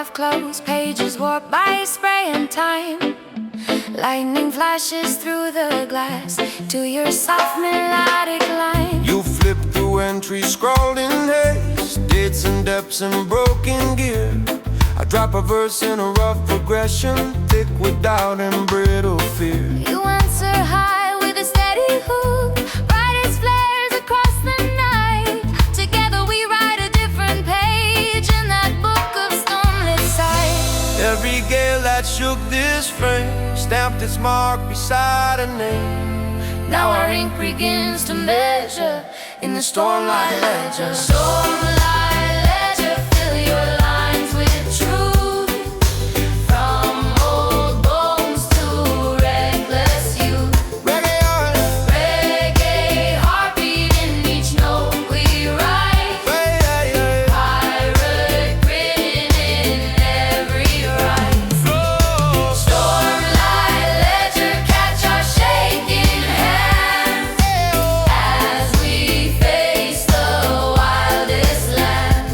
of closed pages warped by spray and time. Lightning flashes through the glass to your soft melodic line. You flip through entries scrawled in haste, dates and depths in broken gear. I drop a verse in a rough progression, thick with doubt and brittle fear. You answer high with a steady hoop, bright as flares across the night. Together we write a different page in that book of stormlit sight. Every gale that shook this frame stamped its mark beside a name. Now our ink begins to measure in the stormlight ledger. Stormlight ledger, fill your lines with truth. From old bones to reckless youth. Reggae heartbeat in each note we write. Pirate grin in every rhyme. Stormlight ledger, catch our shaking hands as we face the wildest land.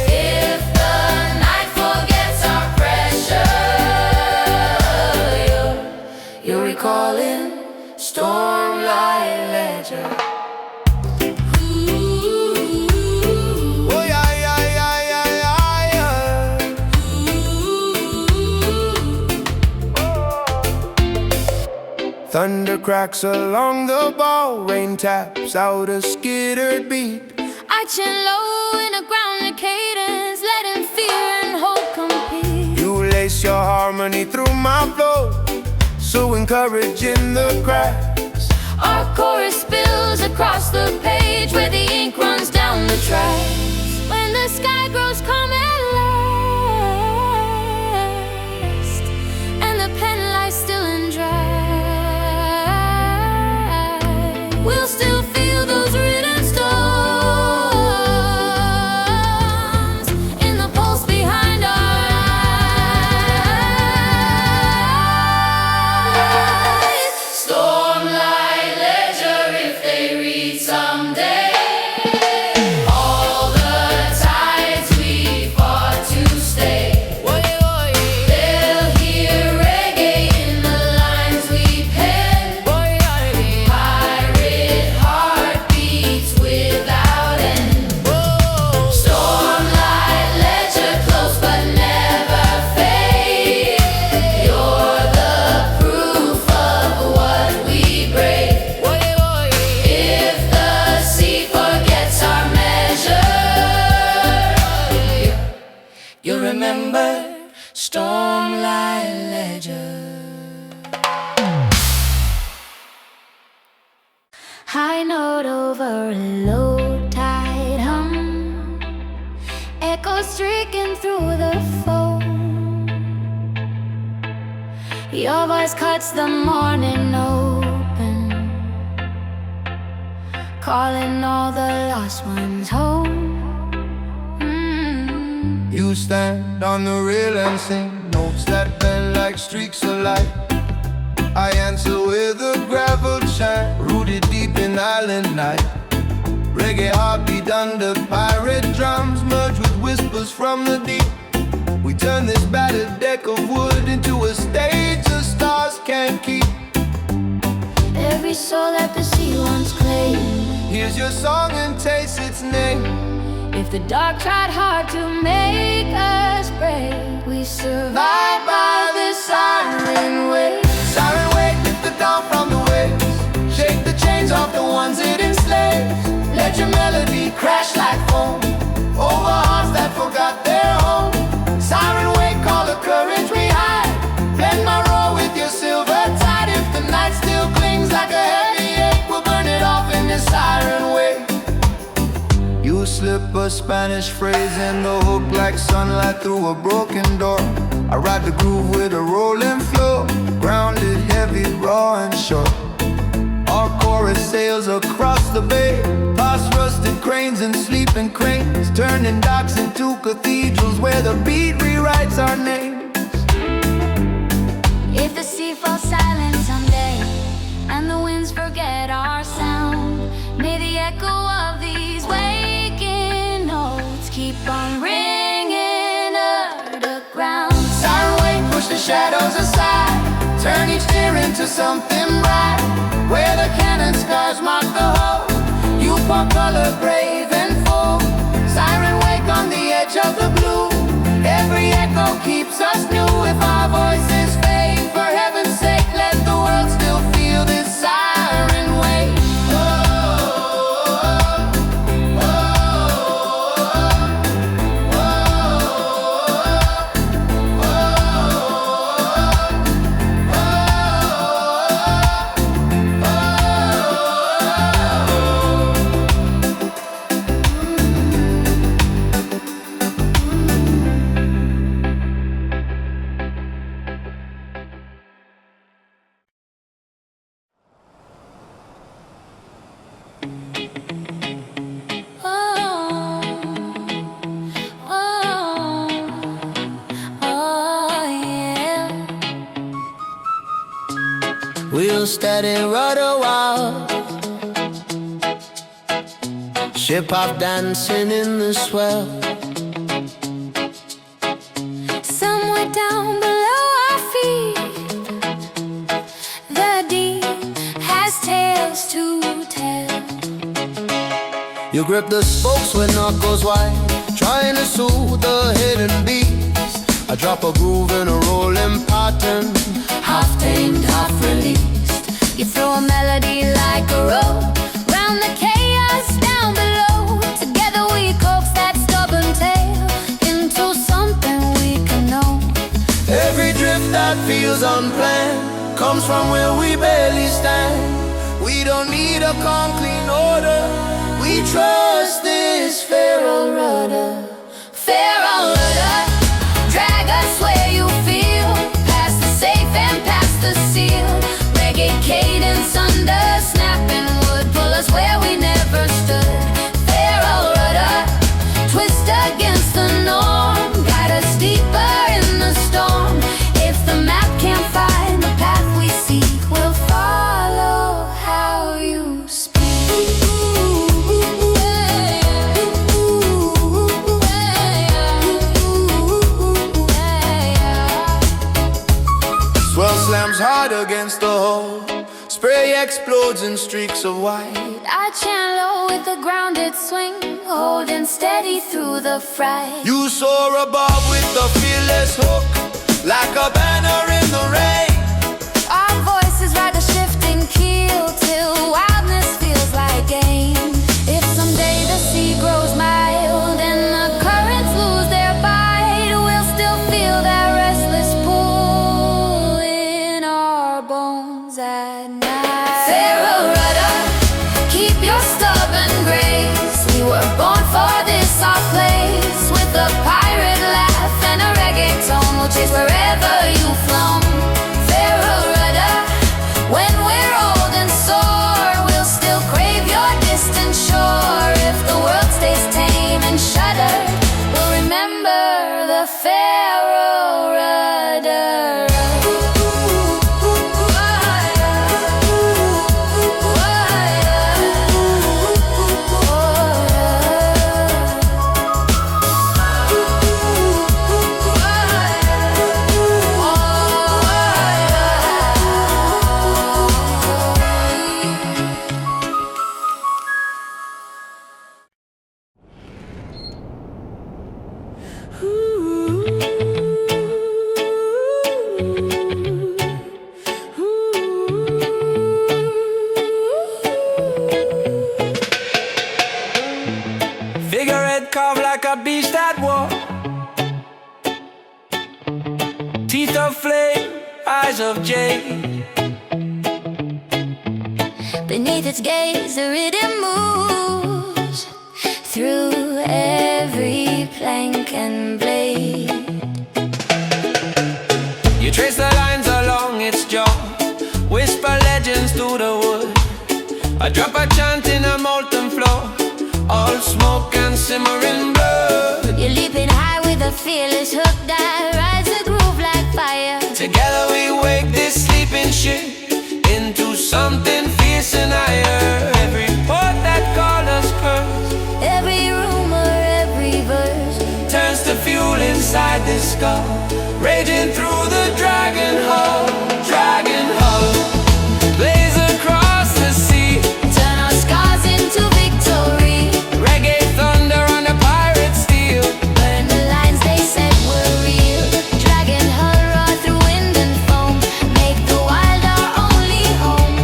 If the night forgets our pressure, you're recalling Stormlight ledger. Oh yeah, yeah, yeah, yeah, yeah, yeah. Thunder cracks along the ball, rain taps out a skittered beat. I chin low in a grounded cadence, letting fear and hope compete. You lace your harmony through my flow, so encouraging the cracks. Our chorus spills across the page where the ink runs down the tracks. When the sky grows calm at last, and the pen lies still and dry, we'll still feel those written storms in the pulse behind our eyes. Stormlight ledger, if they read someday, all the tides we fought to stay. They'll hear reggae in the lines we pen. Pirate heartbeats without end. Stormlight ledger, close but never fade. You're the proof of what we break. If the sea forgets our measure, you remember Stormlight ledger. High note over a low tide hum, echoes streaking through the foam. Your voice cuts the morning open, calling all the lost ones home. You stand on the rail and sing notes that bend like streaks of light. I answer with a gravel chant, rooted deep in island night. Reggae heartbeat under pirate drums, merge with whispers from the deep. We turn this battered deck of wood into a stage the stars can't keep. Every soul that the sea once claimed. Here's your song and taste its name. If the dark tried hard to make us break, we survived by the siren wave. Siren wave, lift the dawn from the waves. Shake the chains off the ones it enslaves. Let your melody crash like foam over hearts that forgot their home. Siren wave, call the courage we hide. Blend my roar with your silver tide. If the night still clings like a heavy ache, we'll burn it off in this siren wave. You slip a Spanish phrase in the hook like sunlight through a broken door. I ride the groove with a rolling flow, grounded, heavy, raw and short. Our chorus sails across the bay, past rusted cranes and sleeping cranes, turning docks into cathedrals where the beat rewrites our names. If the sea falls silent someday and the winds forget our sound, may the echo of these waking notes keep on ringing us. shadows aside, turn each tear into something bright. Where the cannon scars mark the hull, you pour color brave and full. Siren wake on the edge of the blue. Every echo keeps us new. If our voices fade, for heaven's sake, let the world still feel this siren wave. Wheel steady, rudder wild, ship off dancing in the swell. Somewhere down below our feet, the deep has tales to tell. You grip the spokes with knuckles wide, trying to soothe the hidden beats. I drop a groove in a rolling pattern, Half tamed, half released. You throw a melody like a rope round the chaos down below. Together we coax that stubborn tail into something we can know. every drift that feels unplanned comes from where we barely stand. We don't need a calm, clean order, we trust this pharaoh rudder. Pharaoh rudder, drag us where you feel, past the safe and past the seal. Reggae cadence under snapping wood, pull us where we never stood. Pharaoh rudder, twist against the norm, guide us deeper in the storm. If the map can't find the path we seek, we'll follow how you speak. Swell slams hard against the hull, spray explodes in streaks of white. I chant low with the grounded swing, holding steady through the fright. You soar above with the fearless hook, like a banner in the rain. Our voices ride the shifting keel till wildness feels like gain. If someday the sea grows mild and the currents lose their bite, we'll still feel that restless pull in our bones at night. Pharaoh rudder, keep your stubborn grace. We were born for this, our place. With a pirate laugh and a reggae tone, we'll chase wherever you've flown. Pharaoh rudder, when we're old and sore, we'll still crave your distant shore. If the world stays tame and shuddered, we'll remember the Pharaoh rudder. Figurehead carved like a beast at war, teeth of flame, eyes of jade. Beneath its gaze, the rhythm moves through every plank and blade. You trace the lines along its jaw, whisper legends through the wood. I drop a chant in a molten floor, all smoke and simmering blood. You're leaping high with a fearless hook that rides the groove like fire. Together we wake this sleeping ship into something fierce and higher. Every port that called us cursed, Every rumor, every verse, turns to fuel inside this skull. raging through the dragon hull. Dragon hull blaze across the sea, turn our scars into victory. reggae thunder on the pirate steel. Burn the lines they said were real. Dragon hull roar through wind and foam. Make the wild our only home.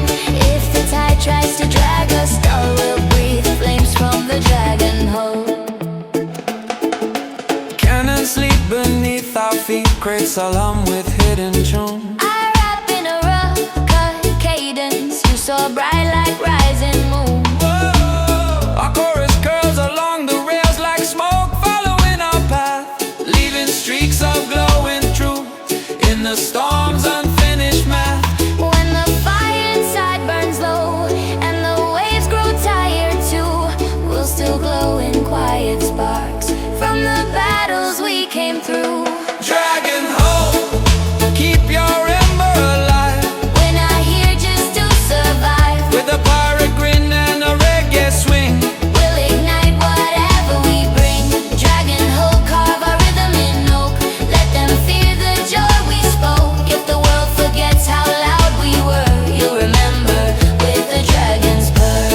If the tide tries to drag us down, we'll breathe flames from the dragon hull. Cannons sleep beneath our feet, crates alarm with hidden tune. I rap in a rough cut cadence. You so bright like rising moon. Whoa. Our chorus curls along the rails like smoke following our path, leaving streaks of glowing truth in the storm's unfinished math. When the fire inside burns low and the waves grow tired too, we'll still glow in quiet sparks from the battles we came through. Dragon hull, keep your ember alive, We're not here just to survive. with a pirate grin and a reggae swing. We'll ignite whatever we bring. Dragon hull carve our rhythm in oak. Let them fear the joy we spoke. If the world forgets how loud we were, you'll remember with the dragon's purr.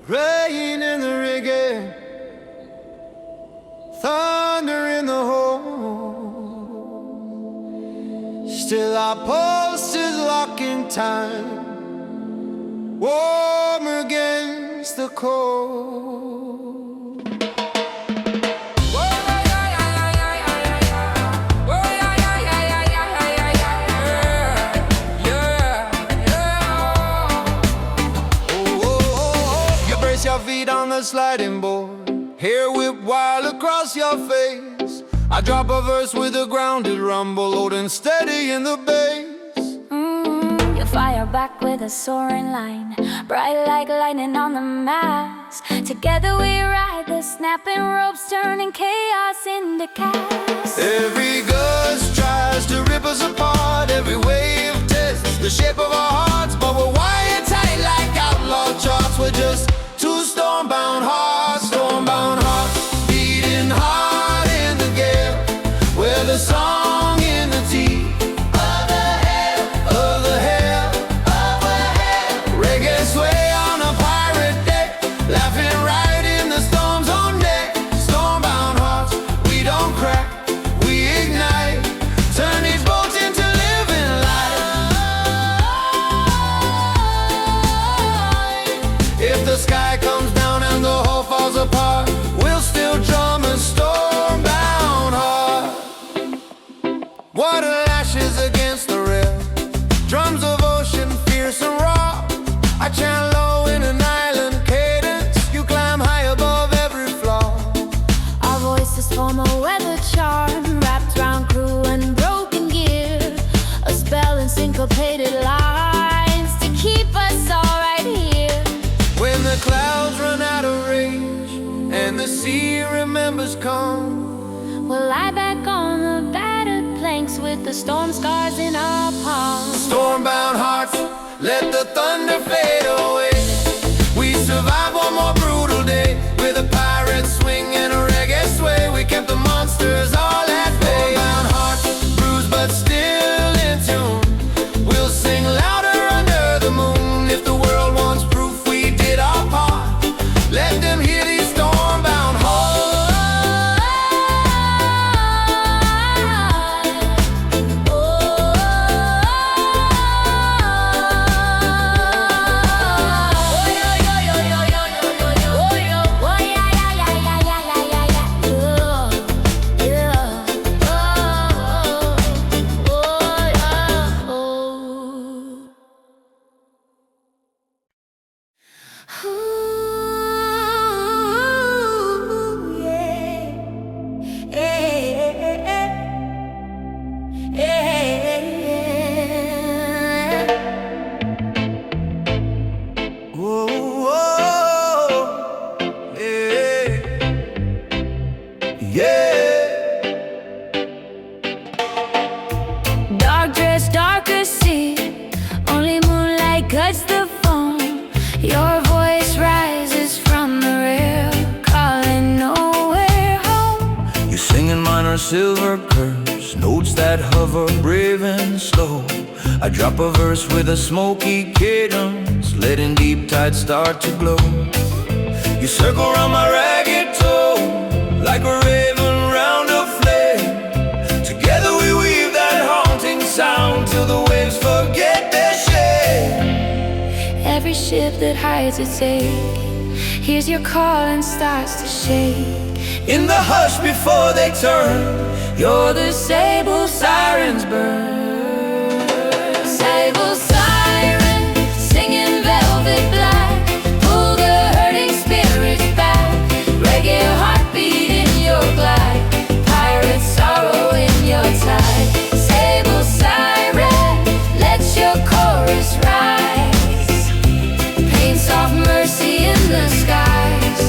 Rain in the reggae, thunder in the hole. Still our pulse is locking time, warm against the cold. You brace your feet on the sliding board, hair whip wild across your face. I drop a verse with a grounded rumble, holding steady in the bass. You fire back with a soaring line, bright like lightning on the mast. Together we ride the snapping ropes, turning chaos into chaos. Every gust tries to rip us apart, every wave tests the shape of our hearts. But we're wired tight like outlaw charts. We're just two storm-bound hearts, beating hard in the gale. We're the song in the teeth of the hail. Reggae sway on a pirate deck, laughing right in the storm's own neck. Storm-bound hearts, we don't crack, we ignite, turn these boats into living light. If the sky comes down and the whole falls apart, we'll still drum a storm-bound heart. Water lashes against the rail, drums of ocean fierce and raw. I chant low in an island cadence, you climb high above every flaw. Our voices form a weather charm, wrapped round crew and broken gear. A spell in syncopated lines to keep us all right here. When the clouds run out of rage and the sea remembers calm, We'll lie back on the battered planks with the storm scars in our palms. storm-bound hearts, let the thunder fade away. We survived one more brutal day with a pirate swing and a reggae sway. We kept the monsters all at bay. Storm-bound hearts, bruised but still in tune. We'll sing louder under the moon. If the world wants proof we did our part, let them hear these storm-bound hearts. Your voice rises from the rail, calling nowhere home. You sing in minor silver curves, notes that hover brave and slow. I drop a verse with a smoky cadence, letting deep tides start to glow. You circle around my ragged toe, like a raven round a flame. Together we weave that haunting sound till the waves forget their shame. Every ship that hides its ache hears your call and starts to shake. In the hush before they turn, You're the sable sirens burn. Sable siren, singing velvet black, pull the hurting spirits back. Reggae heartbeat in your glide, pirate sorrow in your tide. Sable siren, let your chorus rise. Paint soft mercy in the skies,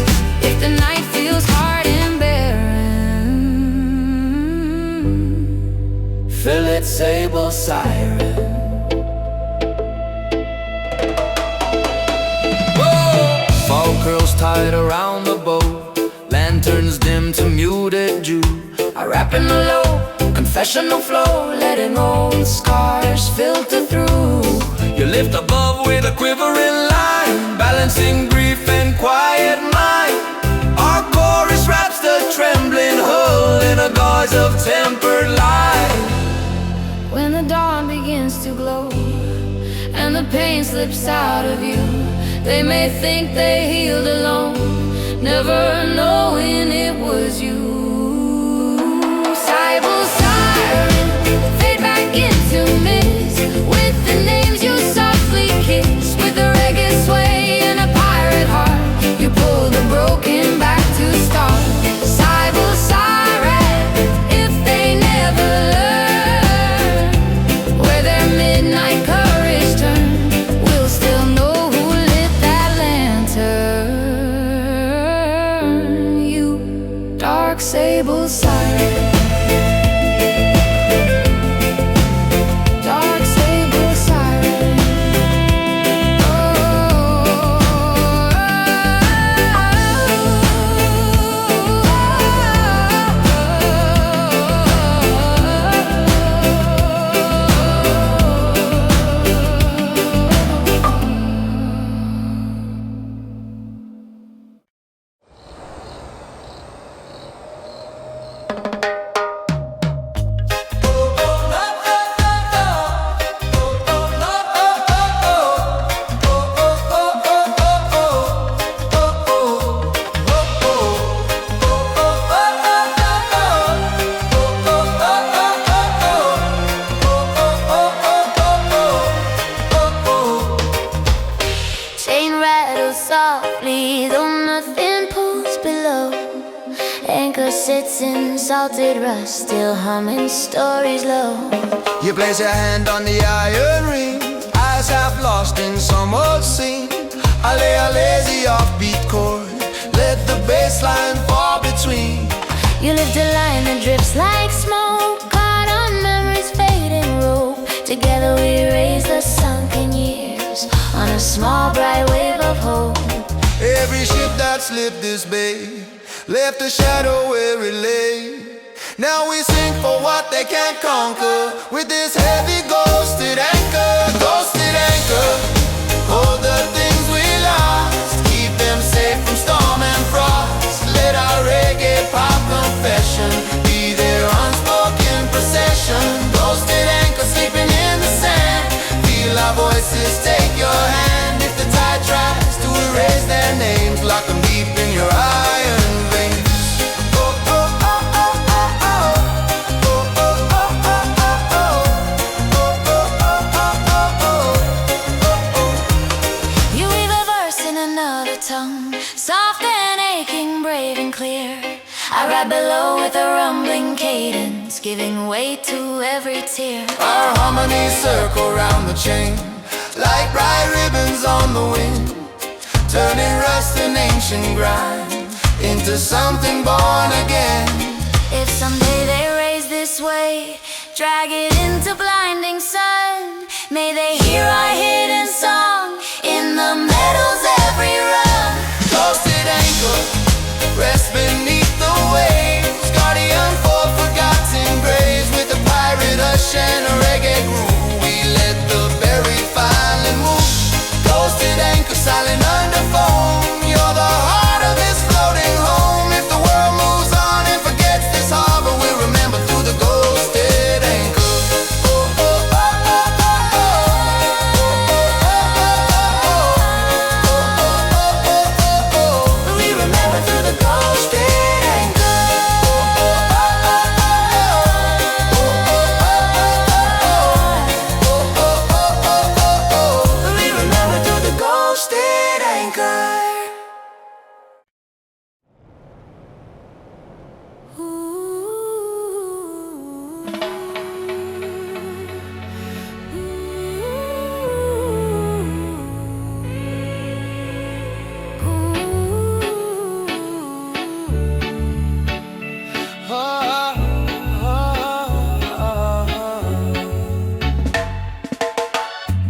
if the night feels hard and barren. fill it, sable siren. Fog curls tied around the boat, lanterns dim to muted dew. I rap in the low, confessional flow, letting old scars filter through. You lift above with a quivering line, balancing grief and quiet mind. Our chorus wraps the trembling hull in a gauze of tempered light. When the dawn begins to glow and the pain slips out of you, they may think they healed alone, never knowing it was you. Sable siren, fade back into mist, with the names you softly kiss. With a reggae sway and a pirate heart, you pull the broken back to start. Sable siren, if they never learn where their midnight courage turned, we'll still know who lit that lantern. You dark sable siren, dark sable siren. Chain rattles softly, though nothing pulls below. Anchor sits in salted rust, still humming stories low. You place your hand on the iron ring, eyes half lost in some old scene. I lay a lazy offbeat chord, let the bass line fall between. You lift a line that drifts like smoke, caught on memory's fading rope. Together we raise the sunken years on a small bright wave of hope. Every ship that slipped this bay left a shadow where it lay. Now we sing for what they can't conquer, with this heavy ghosted anchor, ghosted anchor. Hold the things we lost, keep them safe from storm and frost. Let our reggae-pop confession be their unspoken procession. Ghosted anchor sleeping in the sand, feel our voices take your hand. If the tide tries to erase their names, lock them deep in your iron veins. You weave a verse in another tongue, soft and aching, brave and clear. I rap below with a rumbling cadence, giving weight to every tear. Our harmonies circle round the chain, like bright ribbons on the wind, turning rust and ancient grind into something born again. If someday they raise this way, drag it into blinding sun, may they hear our hidden song in the meadows silent under foam. You're the heart of this floating home. If the world moves on and forgets this harbor, we'll remember through the ghosted anchor. We remember through the ghosted anchor. We remember through the ghosted anchor.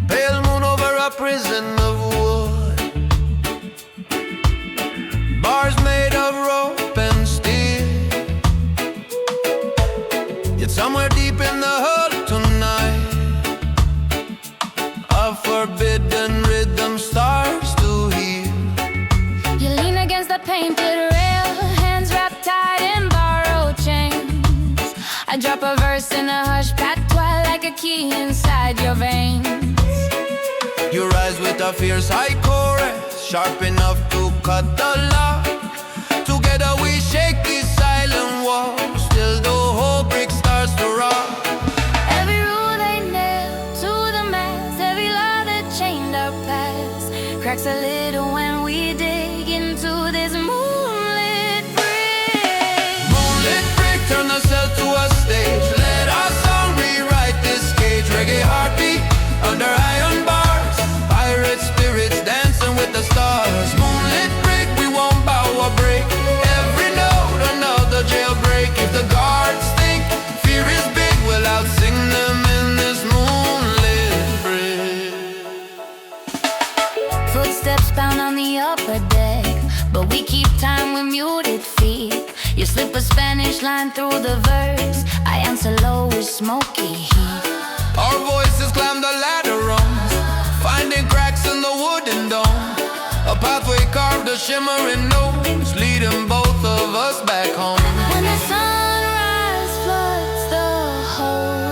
Pale moon over a prison of wood, bars made of rope and steel. Yet somewhere deep in the hull tonight, a forbidden rhythm starts to heal. You lean against the painted rail, hands wrapped tight in borrowed chains. I drop a verse in a hush patois like a key inside your veins. You rise with a fierce high chorus, sharp enough to cut the lock. Together we shake these silent walls, till the whole brick starts to rock. Every rule they nailed to the mast, every law that chained our past cracks a little when we dig into this moonlit bridge. Moonlit brick, turn the cell to a stage. Let our song rewrite this cage. Reggae heartbeat under iron bars, pirate spirits dancing with the stars. Moonlit brick, we won't bow or break. Every note another jailbreak. If the guards think fear is big, we'll outsing them in this moonlit bridge. Footsteps pound on the upper deck, but we keep time with muted feet. You slip a Spanish line through the verse, I answer low with smoky heat. Our voices climb the ladder rungs, finding cracks in the wooden dome. A pathway carved a shimmering notes, leading both of us back home. When the sunrise floods the whole,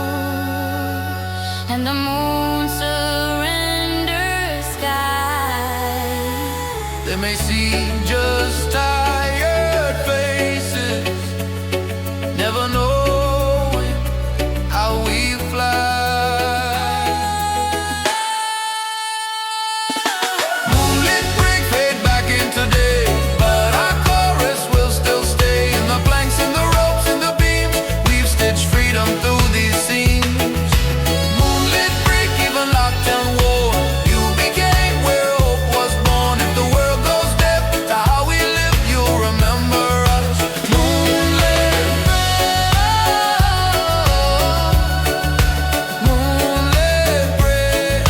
and the moon surrenders sky, They may see just tired faces, never knowing how we fly. Moonlit brick fade back into day, but our chorus will still stay. In the planks, in the ropes, in the beams, we've stitched freedom through these seams. Moonlit brick, even locked and worn, you became where hope was born. If the world goes deaf to how we live, you'll remember us. Moonlit brick, moonlit brick.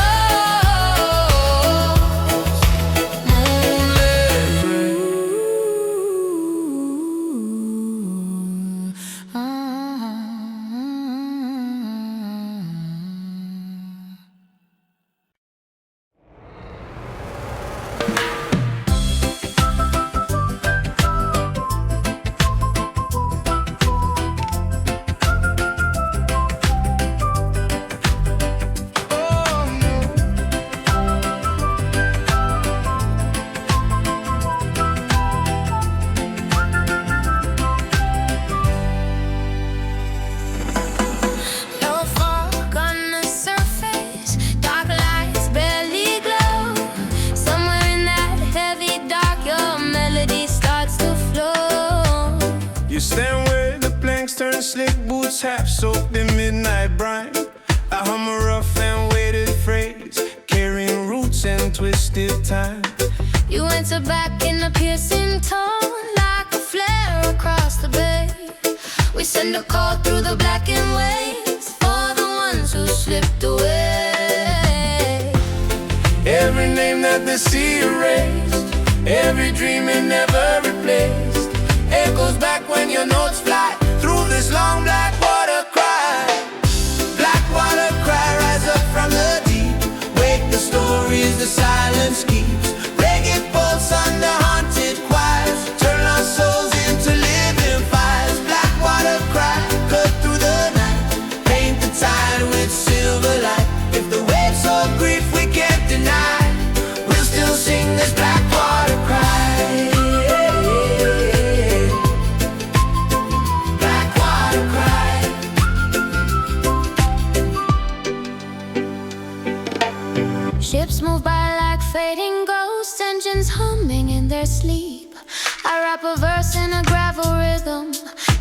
No fog on the surface, dark lights barely glow. Somewhere in that heavy dark, your melody starts to flow. You stand where the planks turn slick, boots half soaked in midnight brine. I hum a rough and weighted phrase, carrying roots and twisted time. You enter back in a piercing tone, like a flare across the bay. We send a call through the blackened waves for the ones who slipped away. Every name that the sea erased, every dream it never replaced, Echoes back when your notes fly through this long black water cry. Black water cry, rise up from the deep. Wake the stories the silence keeps. engines humming in their sleep. I rap a verse in a gravel rhythm.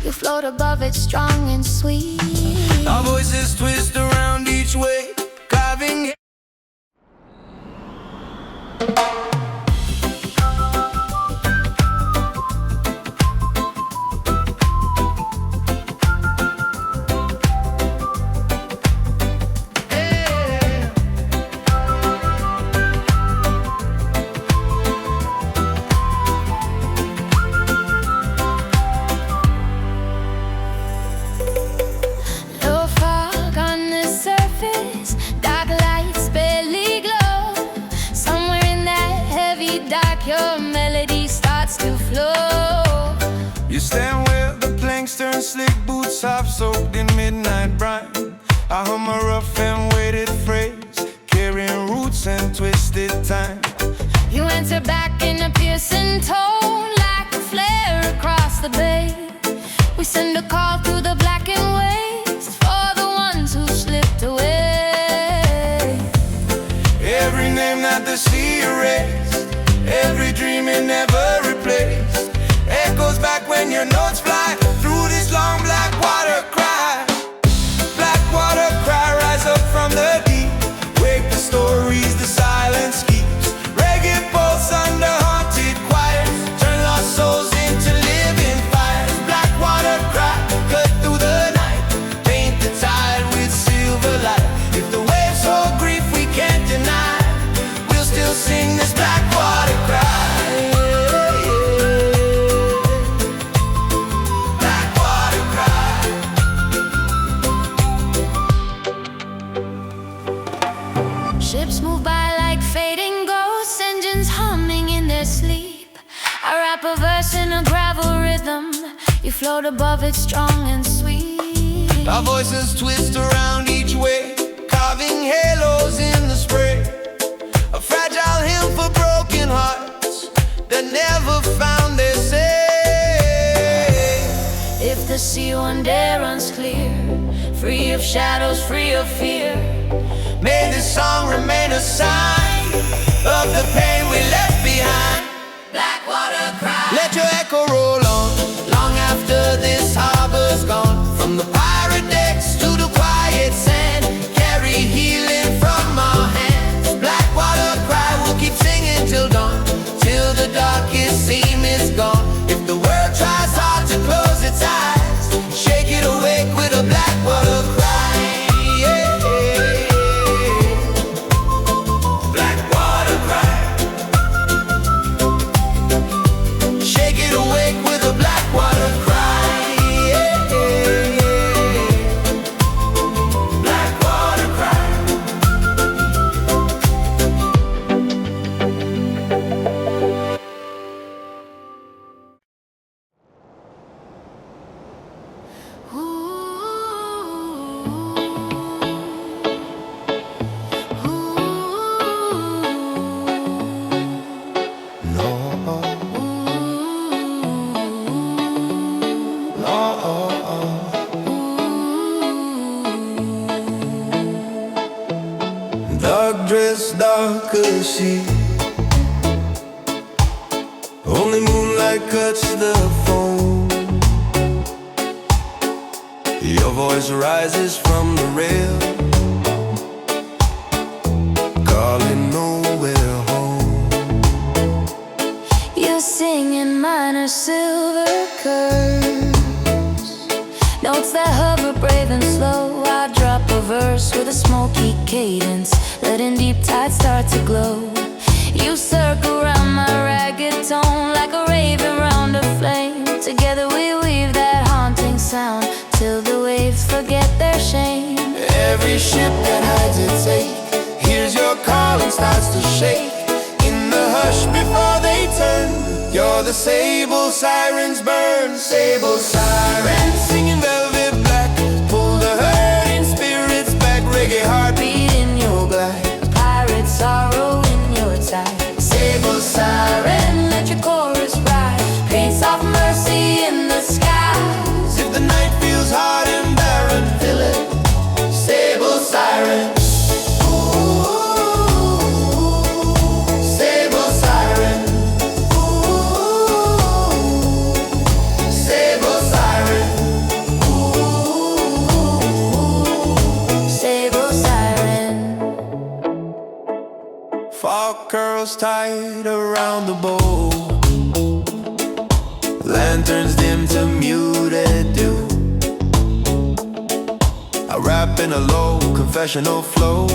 You float above it, strong and sweet. Our voices twist around each way, carving. Your melody starts to flow. You stand where the planks turn, slick boots half soaked in midnight brine. I hum a rough and weighted phrase, carrying roots and twisted time. You enter back in a piercing tone, like a flare across the bay. We send a call through the blackened waves for the ones who slipped away. Every name that the sea erased, every dream it never replaced, echoes back when your notes fly through this long black water cry. Black water cry, rise up from the deep. Wake the stories the silence keeps. Reggae pulse under haunted choirs, turn lost souls into living fires. Black water cry, cut through the night, paint the tide with silver light. If the waves hold grief we can't deny, we'll still sing this black water cry. Black water cry. Ships move by like fading ghosts, engines humming in their sleep. I rap a verse in a gravel rhythm. You float above it, strong and sweet. Our voices twist around each way, carving halos in the spray. A fragile hymn for broken hearts that never found their say. If the sea one day runs clear, free of shadows, free of fear, may this song remain a sign of the pain we left behind. black water cry. Let your echo roll on, long after this harbor's gone. From the pirate decks to the quiet sand, carry healing from our hands. Black water cry, we'll keep singing till dawn, till the darkest seam is gone. If the world tries hard to close its eyes, shake it awake with a black water cry. Yeah. Black water cry. Shake it awake with a black water cry. Yeah. Black water cry. Dark dress, dark as she. Only moonlight cuts the phone. Your voice rises from the rail, calling nowhere home. You're singing minor silver curves, notes that hover brave and slow. I drop a verse with a smoky cadence, letting deep tides start to glow. You circle around my ragged tone like a raven round a flame. Together we weave that haunting sound till the waves forget their shame. Every ship that hides its ache hears your call and starts to shake. In the hush before they turn, you're the sable sirens burn. Sable sirens singing velvet black, pull the hurting spirits back. Reggae heartbeat in your glide, Pirate sorrow in your tide. sable siren. Let your chorus rise, paint soft mercy in the skies. If the night feels hard and barren, fill it, sable siren. Ooh, sable siren. light around the bowl. Lanterns dim to muted dew. I rap in a low confessional flow,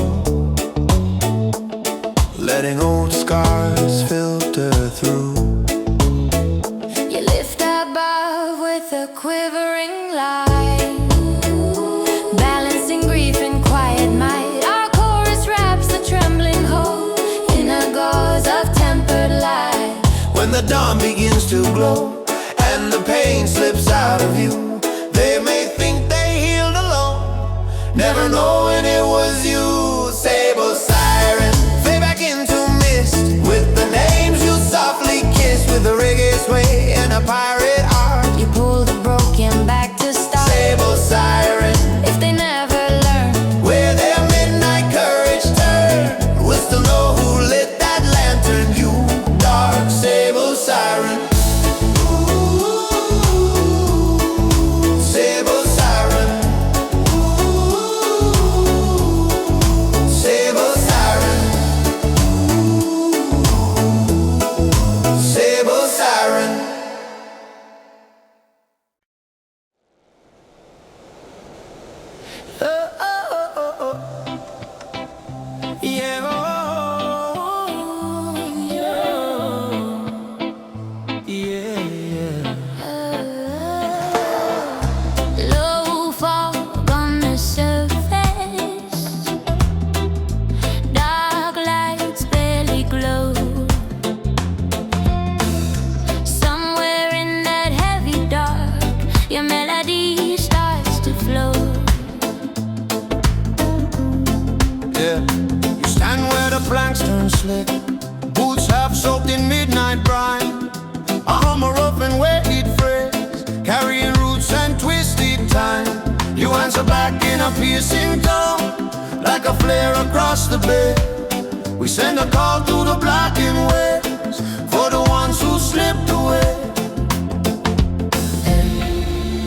letting old scars filter through. You lift above with a quivering light, balancing grief and quiet might. Our chorus wraps the trembling hope in a gauze of tempered light. When the dawn begins to glow and the pain slips out of you, they may think they healed alone, never knowing it was you. Sable siren, fade back into mist, with the names you softly kissed, with a reggae sway and a pirate art. You pull the broken back to start. Sable siren, If they never learn where their midnight courage turned, we'll still know who lit that lantern. You dark sable siren. Sable siren. Sable siren. Sable siren. Yeah, low fog on the surface, dark lights barely glow. Somewhere in that heavy dark, your melody starts to flow. yeah. You stand where the planks turn slick, boots half soaked in midnight brine. A hummer rough and weighted phrase, carrying roots and twisted time. You answer back in a piercing tone, like a flare across the bay. We send a call to the blackened waves, for the ones who slipped away.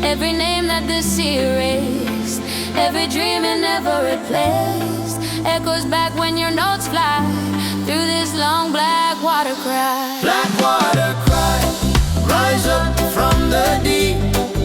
Every name that the sea erased, every dream it never replaced, echoes back when your notes fly through this long black water cry. Black water cry, rise up from the deep,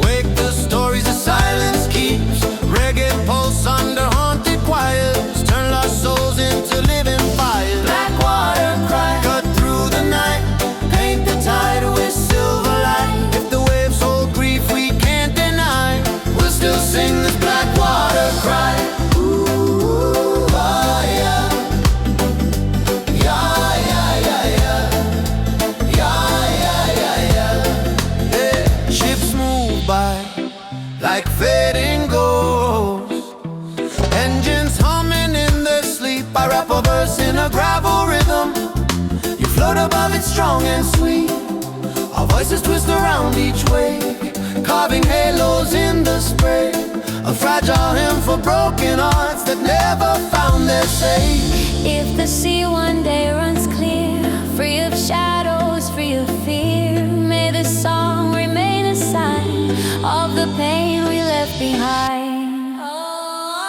wake the stories the silence keeps. Reggae pulse under haunted choirs, turn lost souls into living fires. Black water cry, cut through the night, paint the tide with silver light. If the waves hold grief we can't deny, we'll still sing this black water cry. Ooh, ah, yeah. Yeah, yeah, yeah, yeah. Yeah, yeah, yeah, yeah. Yeah. Ships move by like fading ghosts, engines humming in their sleep. I rap a verse in a gravel rhythm, you float above it strong and sweet. Our voices twist around each wave, carving halos in the spray. A fragile hymn for broken hearts that never found their safe. If the sea one day runs clear, free of shadows, free of fear, may this song remain a sign of the pain we left behind.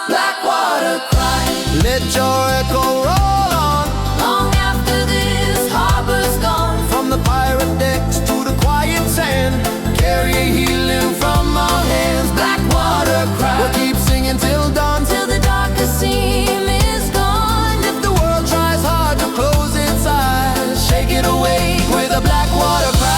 Black water cry, let your echo roll on, Long after this harbor's gone, from the pirate decks to the quiet sand. Carry healing from our hands. Black water cry, we'll keep singing till dawn, till the darkest seam is gone. if the world tries hard to close its eyes, shake it awake with a black water cry.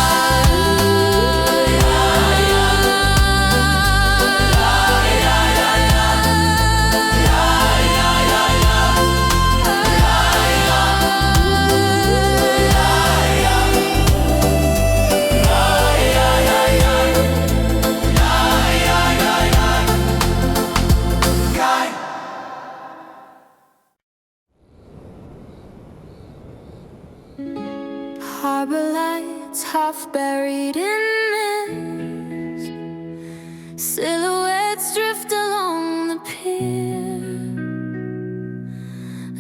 Harbor lights half buried in mist, silhouettes drift along the pier,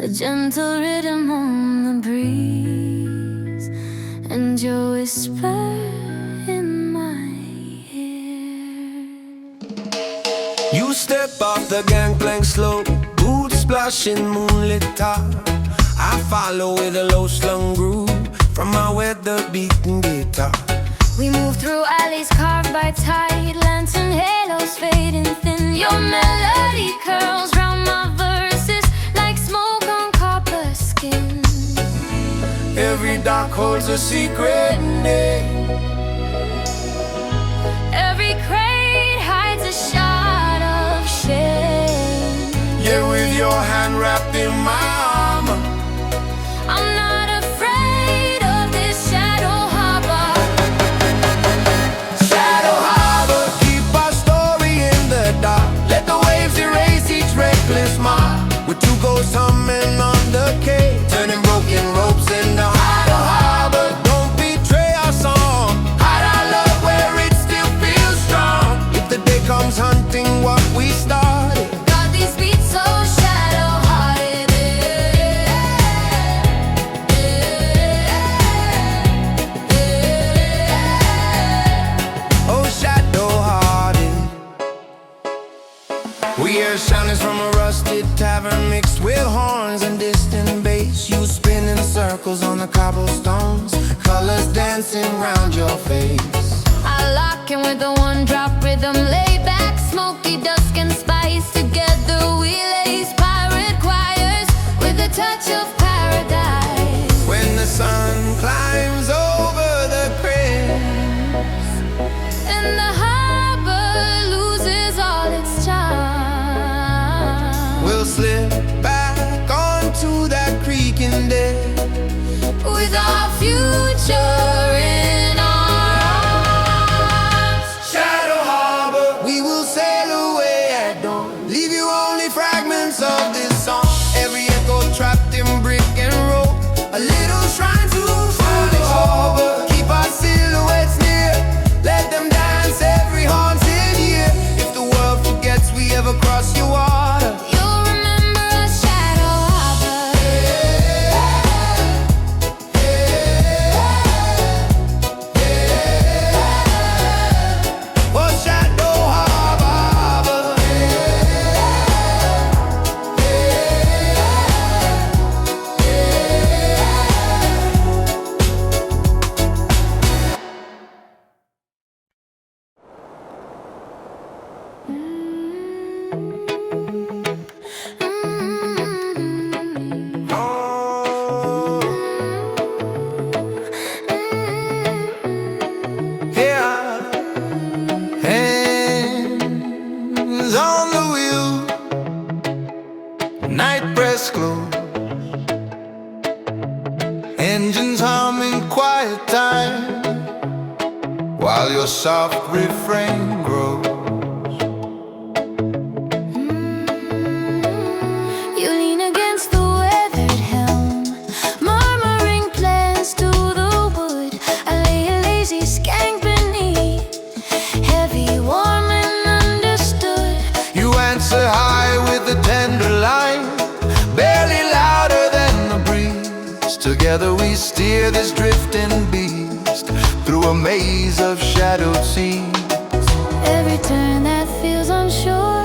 a gentle rhythm on the breeze, and your whisper in my ear. You step off the gangplank slope, boots splashing moonlit top. I follow with a low slung groove, the beating guitar. We move through alleys carved by tide, lantern halos fading thin. Your melody curls round my verses like smoke on copper skin. Every dark holds a secret name. Every crate hides a shot of shame. Yeah, with your hand wrapped in my armor, I'm not afraid of this shadow harbor. Shadow Harbor, keep our story in the dark. Let the waves erase each reckless mark. With two ghosts humming on the quay, turning broken ropes into Shadow Harbor. Don't betray our song, hide our love where it still feels strong. If the day comes hunting what we started, Got these beats so shadow-hearted. oh shadow-hearted. We hear shoutings from a rusted tavern mixed with horns and distant bass. You spin in circles on the cobblestones, colors dancing round your face. I lock in with the one-drop rhythm, lay back, smoky dusk and spice. Together we lace pirate choirs with a touch of paradise. When the sun climbs over the cranes And the harbor loses all its charm, we'll slip back onto that creaking deck. with our future in our arms. Shadow Harbor, we will sail away at dawn. Leave you only fragments of this song. Every echo trapped in brick and roll, a little shrine to Shadow Harbor. Keep our silhouettes near, let them dance every haunted year. If the world forgets we ever cross your water, You'll remember us, Shadow Harbor. oh Shadow Harbor. Oh, yeah. Hands on the wheel, night press close, engines humming quiet time, while your soft refrain grows. You lean against the weathered helm, murmuring plans to the wood. I lay a lazy skank beneath, heavy, warm, and understood. You answer high with a tender line, barely louder than the breeze. Together we steer this drifting beast through a maze of shadowed scenes. Every turn that feels unsure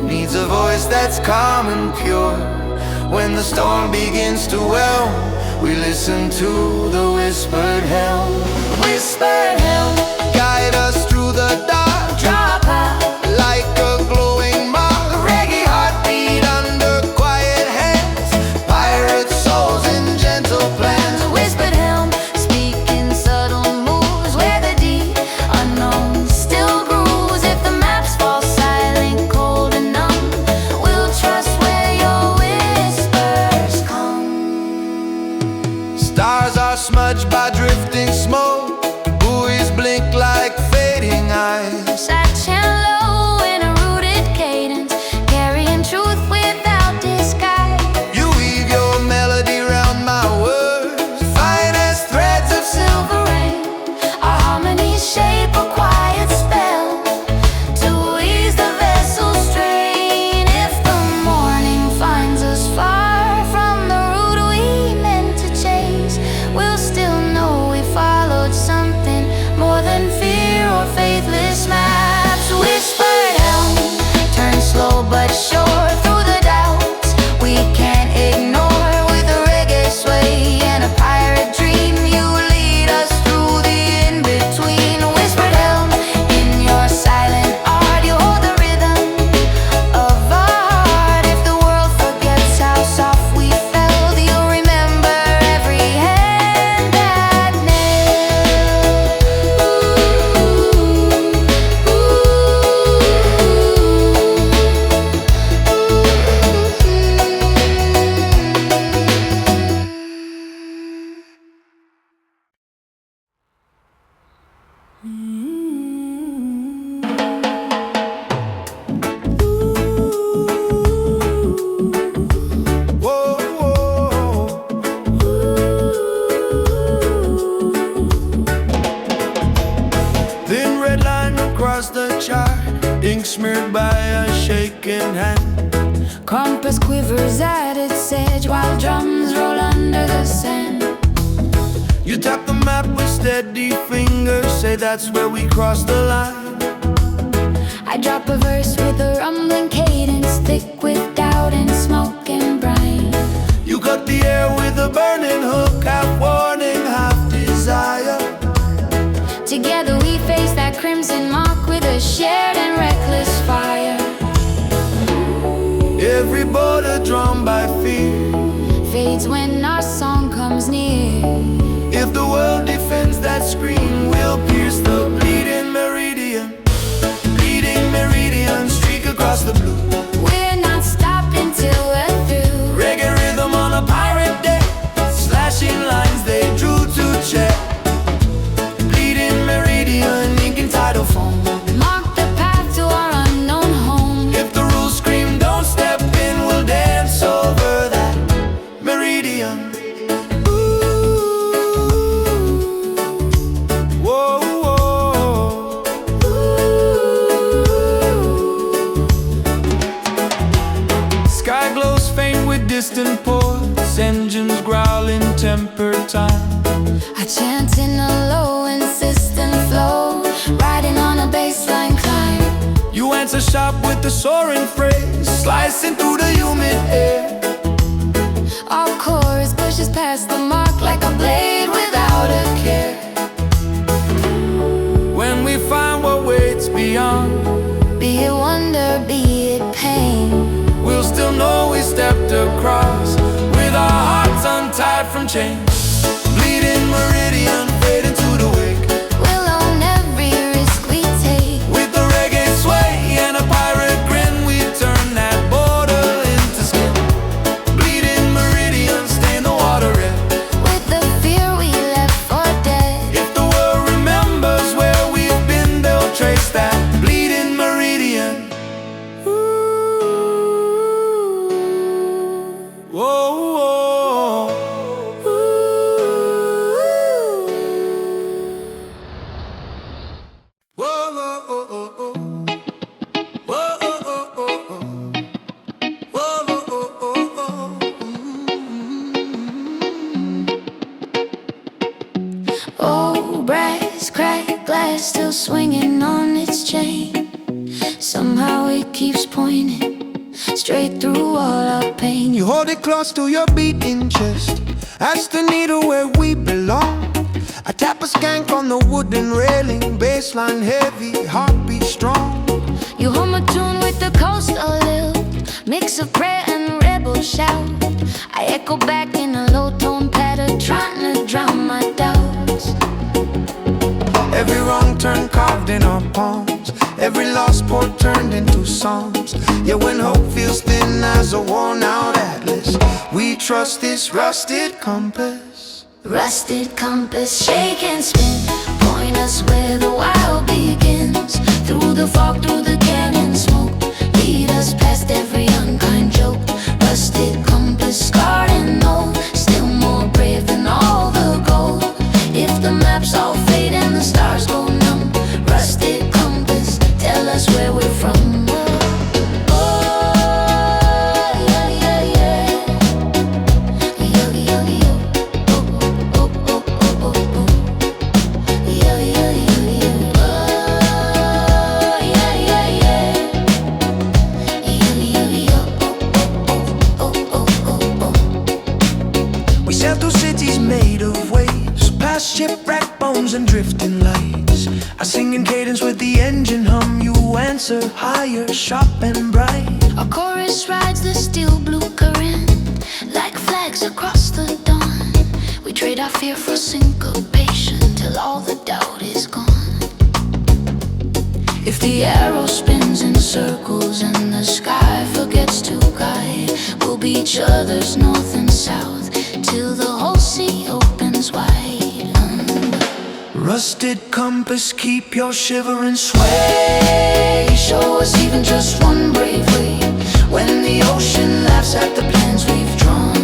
Needs a voice that's calm and pure. When the storm begins to whelm, we listen to the whispered helm. whispered helm, Guide us through the dark, drop out, like a glowing mark. Reggae heartbeat under quiet hands, pirate souls in gentle plans. whispered helm, speaking subtle moves where the deep unknown still grooves. If the maps fall silent, cold and numb, we'll trust where your whispers come. Stars are smudged by drifting smoke, buoys blink like fading eyes. Satching low in a rooted cadence, carrying truth without disguise. You weave your melody round my words, finest threads of Silver rain, our harmonies shape a quiet spell to ease the vessel's strain. If the morning finds us far from the route we meant to chase, we'll still know we followed smeared by a shaking hand. Compass quivers at its edge while drums roll under the sand. You tap the map with steady fingers, say that's where we cross the line. I drop a verse with a rumbling cadence, thick with doubt and smoke and brine. You cut the air with a burning hook, half warning, half desire. Together we face that crimson mark with a shared and reckless fire. Every border drawn by fear Fades when our song comes near. If the world defends that scream, we'll pierce the bleeding meridian. Bleeding meridian, streak across the blue. We're not stopping till we're through. Reggae rhythm on a pirate day, slashing lines they drew to check. Bleeding meridian, ink and tidal foam. Mark the path to our unknown home. If the rules scream don't step in, we'll dance over that meridian. Whoa, whoa. Sky glows faint with distant ports, engines growl in tempered time. I chant in a low, insistent flow, riding on a bassline climb. You answer sharp with the soaring phrase, slicing through the humid air. Our chorus pushes past the mark like a blade without a care. When we find what waits beyond, Be it wonder, be it pain, we'll still know we stepped across with our hearts untied from chains. Bleeding meridian, fading to the wake. we'll own every risk we take. With the reggae sway and a pirate grin, we turn that border into skin. Bleeding meridian, stain the water red. With the fear we left for dead. If the world remembers where we've been, they'll trace that bleeding meridian. Whoa, whoa. Whoa, whoa, whoa, whoa, whoa. Whoa, whoa, whoa, whoa, whoa. Whoa, whoa, whoa, whoa, whoa. Oh, brass cracked glass still swinging on its chain. Somehow it keeps pointing straight through all our pain. You hold it close to your beating chest. That's the needle where we belong. I tap a skank on the wooden railing, bassline heavy, heartbeat strong. You hum a tune with the coastal lilt, mix of prayer and rebel shout. I echo back in a low tone pattern, trying to drown my doubts. Every wrong turn carved in our palms, every lost port turned into songs. Yeah, when hope feels thin as a worn out atlas, we trust this rusted compass. Rusted compass, shake and spin, point us where the wild begins. Through the fog, through the canyon smoke, lead us past every unkind joke. Rusted compass, scarred and old, still more brave than all the gold. If the maps all fade and the stars go numb, rusted compass, tell us where we're from. Shipwreck bones and drifting lights. I sing in cadence with the engine hum. You answer higher, sharp and bright. Our chorus rides the steel blue current like flags across the dawn. We trade our fear for syncopation till all the doubt is gone. If the arrow spins in circles and the sky forgets to guide, we'll be each other's north and south till the whole sea opens wide. Rusted compass, keep your shivering sway. Show us even just one brave way when the ocean laughs at the plans we've drawn.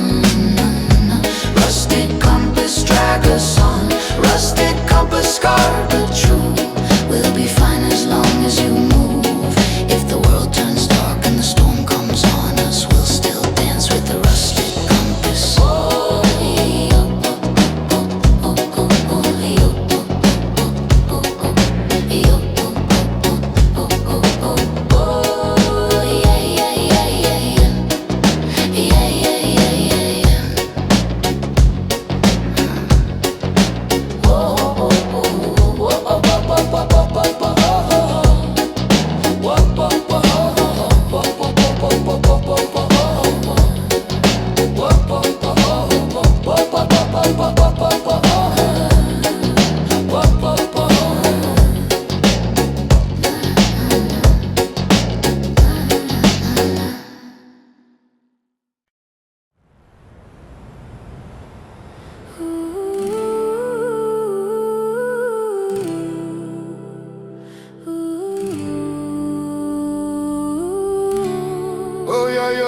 Rusted compass, drag us on. Rusted compass, scarred but true. We'll be fine as long as you move. If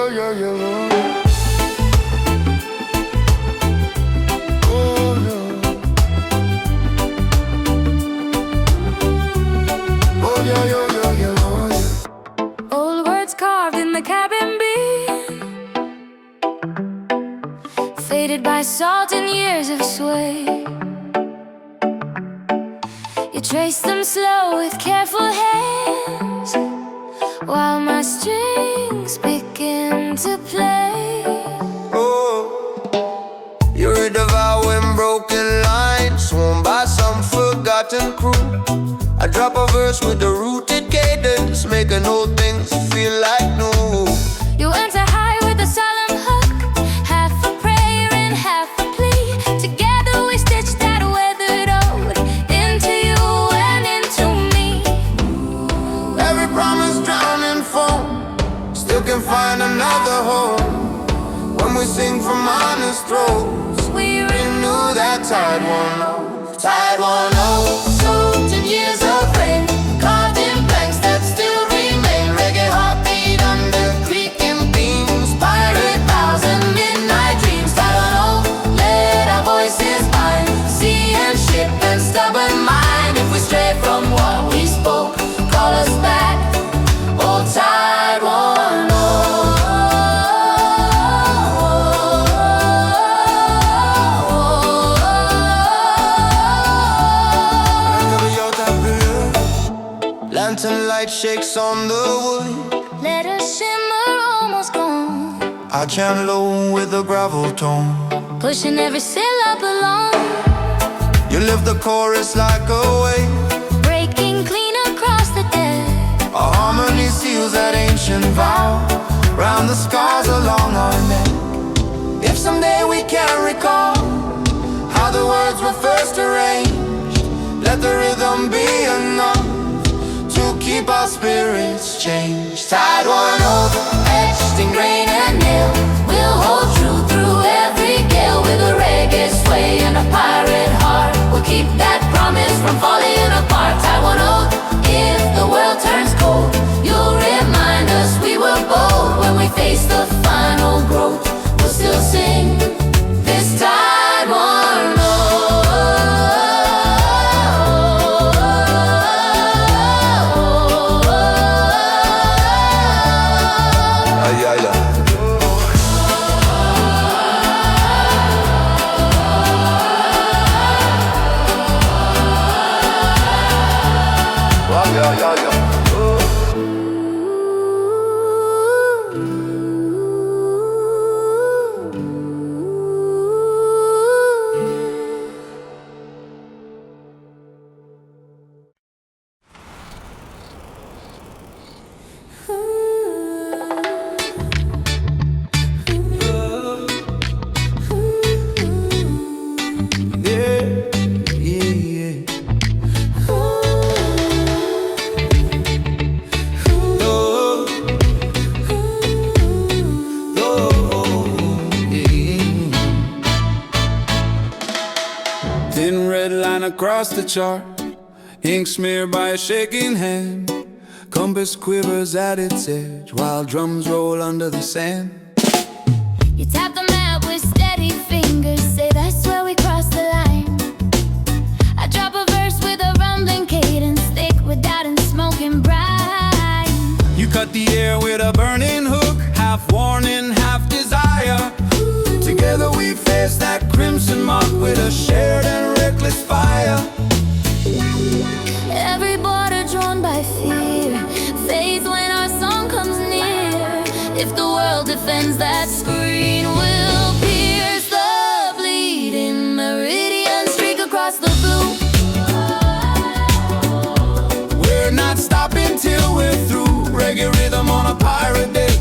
yeah, yeah. Oh, yeah. Oh, yeah, yeah, yeah, yeah, oh, yeah. Old words carved in the cabin beam, faded by salt and years of sway. You trace them slow with careful hands, while my strings begin to play. Oh, you're a devouring broken line, sworn by some forgotten crew. I drop a verse with a rooted cadence, making old things feel like new. You enter high with a solemn hook, half a prayer and half a plea. Together we stitch that weathered ode into you and into me. Every promise drowned in foam, still can find another home. When we sing from honest throats, We renew that tide won't know, tide won't know. soaked in years of rain, carved in blanks that still remain. Reggae heartbeat under creaking beams, pirate vows and midnight dreams. I don't know, let our voices bind sea and ship and stubborn mind. If we stray from what we spoke, call us back, old tide won't know. Lantern light shakes on the wood, Let us shimmer almost gone, I chant low with a gravel tone. pushing every syllable along, You lift the chorus like a wave, breaking clean across the deck. our harmony seals that ancient vow, round the scars along our neck. If someday we can't recall how the words were first arranged, let the rhythm be enough to keep our spirits changed. Tide one over, Etched in grain and nail, we'll hold true through every gale. With a reggae sway and a pirate heart, we'll keep that promise from falling apart. I want oath, if the world turns cold, you'll remind us we were bold. When we face the final growth, we'll still sing this tide won't know. ay, ay, ay. Yeah, yeah, yeah. Thin red line across the chart, ink smeared by a shaking hand. Compass quivers at its edge while drums roll under the sand. You tap the map with steady fingers, say that's where we cross the line. I drop a verse with a rumbling cadence, thick with doubt and smoking brine. You cut the air with a burning hook, half warning, half desire. Together we face that crimson mark with a shared and reckless fire. Every border drawn by fear fades when our song comes near. If the world defends that screen, we'll pierce the bleeding meridian, streak across the blue. We're not stopping till we're through. Reggae rhythm on a pirate day,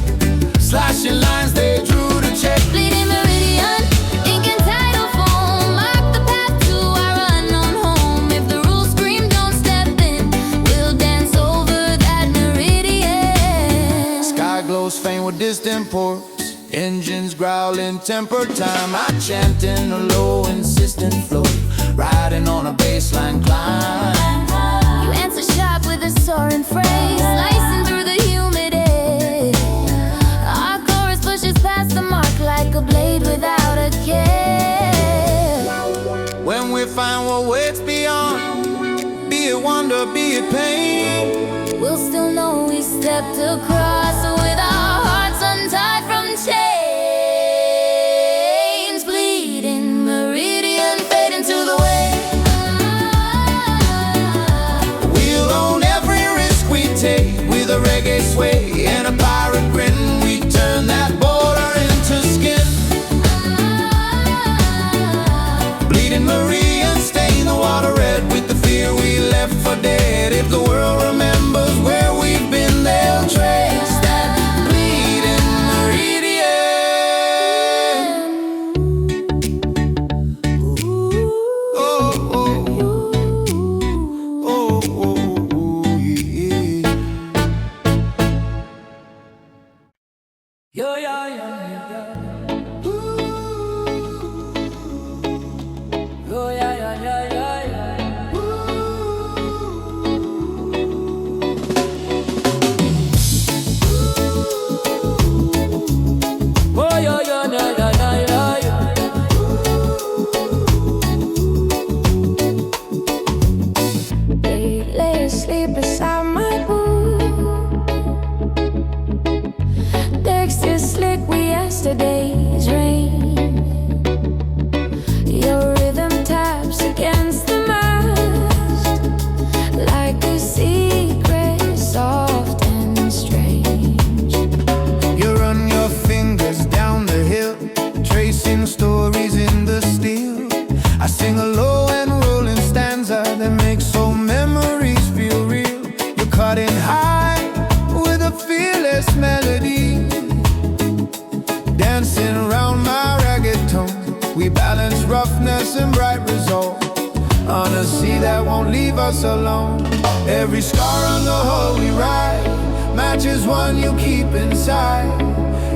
slashing lines they drew to check. Bleeding meridian, ink and tidal foam, mark the path to our unknown home. If the rules scream don't step in, we'll dance over that meridian. Sky glows faint with distant ports, engines growling, tempered time. I chant in a low, insistent flow, riding on a baseline climb. You answer sharp with a soaring phrase, slicing through the humid air. Our chorus awaits beyond, be it wonder, be it pain. We'll still know we stepped across with our hearts untied from chains. Bleeding meridian, fading to the wind. We'll own every risk we take with a reggae sway and a pirate grin. We turn that border into skin. Bleeding Meridian, stain the water red with the fear we left for dead. If the world remembers where we've been, they'll trace that bleeding meridian. Oh, oh, oh, oh, yeah. Yo, yo, yo, yo. Oh, yeah, yeah, yeah, yeah, yeah. Oh, yeah, yeah, yeah, yeah, yeah, yeah. They lay asleep beside my pool. Decks still slick with yesterday's rain. Your rhythm taps against the mast like a secret, soft and strange. You run your fingers down the hill, tracing stories in the steel. I sing a low and rolling stanza that makes old memories feel real. You're cutting high with a fearless melody, dancing around my ragged tone. We balance roughness and bright resolve on a sea that won't leave us alone. Every scar on the hull we ride matches one you keep inside.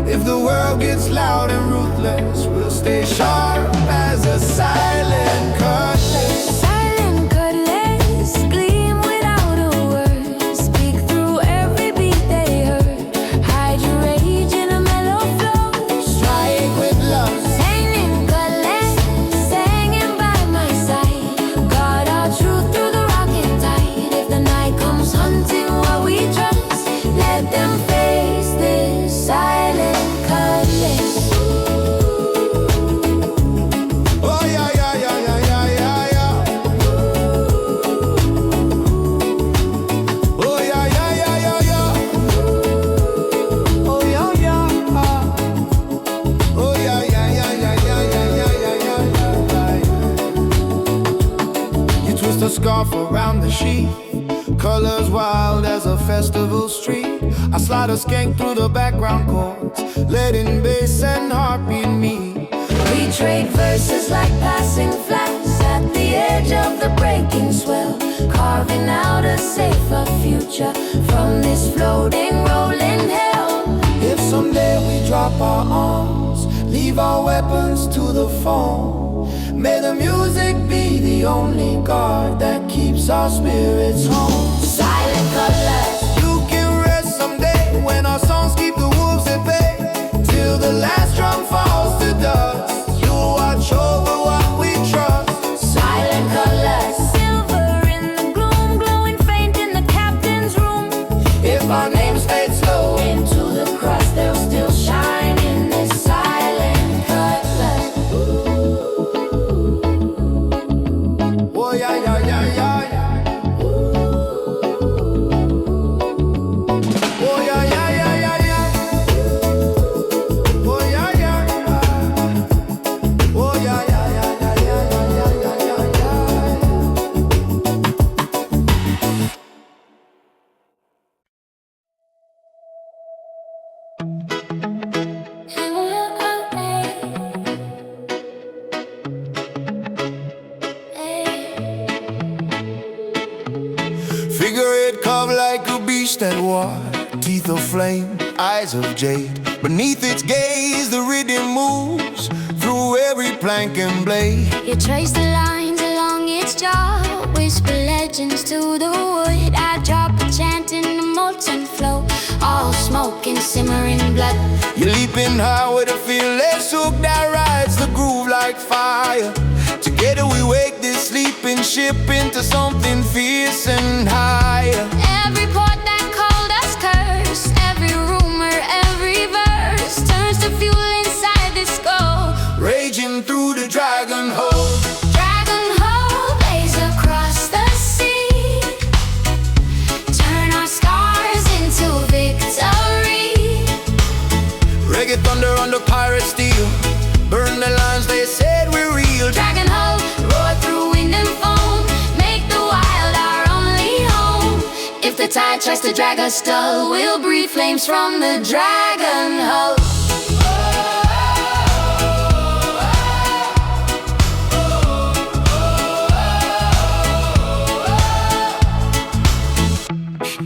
If the world gets loud and ruthless, we'll stay sharp as a silent cutlass. Silent cutlass gleam without a word. Speak through every beat they heard. Hide your rage in a mellow flow. Strike with love. Silent cutlass hanging by my side. Guard our truth through the rocking tide. If the night comes hunting what we trust, let them face this silent cutlass. Oh yeah, yeah, yeah, yeah, yeah, yeah, yeah. Oh yeah, yeah, yeah, yeah, yeah. Oh yeah, yeah. Oh yeah, yeah, yeah, yeah, yeah, yeah, yeah, yeah, yeah. You twist a scarf around the sheet, colors wild as a festival street. I slide a skank through the background chords, letting bass and heartbeat meet. We trade verses like passing flags at the edge of the breaking swell, carving out a safer future from this floating, rolling hell. If someday we drop our arms, leave our weapons to the phone, may the music be the only guard that keeps our spirits home. Silent cutlass. You can rest someday when our songs keep the wolves at bay. Till the last drum falls to dust, you'll watch over what we trust. Silent cutlass. Silver in the gloom, glowing faint in the captain's room. If our names fade slow Into the crust, they'll still shine in this silent cutlass. oh yeah, yeah, yeah, yeah, yeah. Oh yeah, yeah, yeah, yeah, yeah. Oh yeah, yeah, yeah. Oh yeah, yeah, yeah, yeah, yeah, yeah, yeah, yeah, yeah. Figure it carved like a beast at war, teeth of flame, eyes of jade. Beneath its gaze, the rhythm moves through every plank and blade. You trace the lines along its jaw, whisper legends to the wood. I drop a chant in the molten flow, all smoke and simmering blood. You're leaping high with a fearless hook that rides the groove like fire. Together we wake this sleeping ship into something fierce and higher. Every port that called us curse, every rumor, every verse turns to fuel inside this skull. Raging through the dragon hole. Dragon hole blaze across the sea, turn our scars into victory. Reggae thunder under pirate steel, burn the lines they said we're real. Dragon hole, roar through wind and foam, make the wild our only home. If the tide tries to drag us dull, we'll breathe flames from the dragon hole.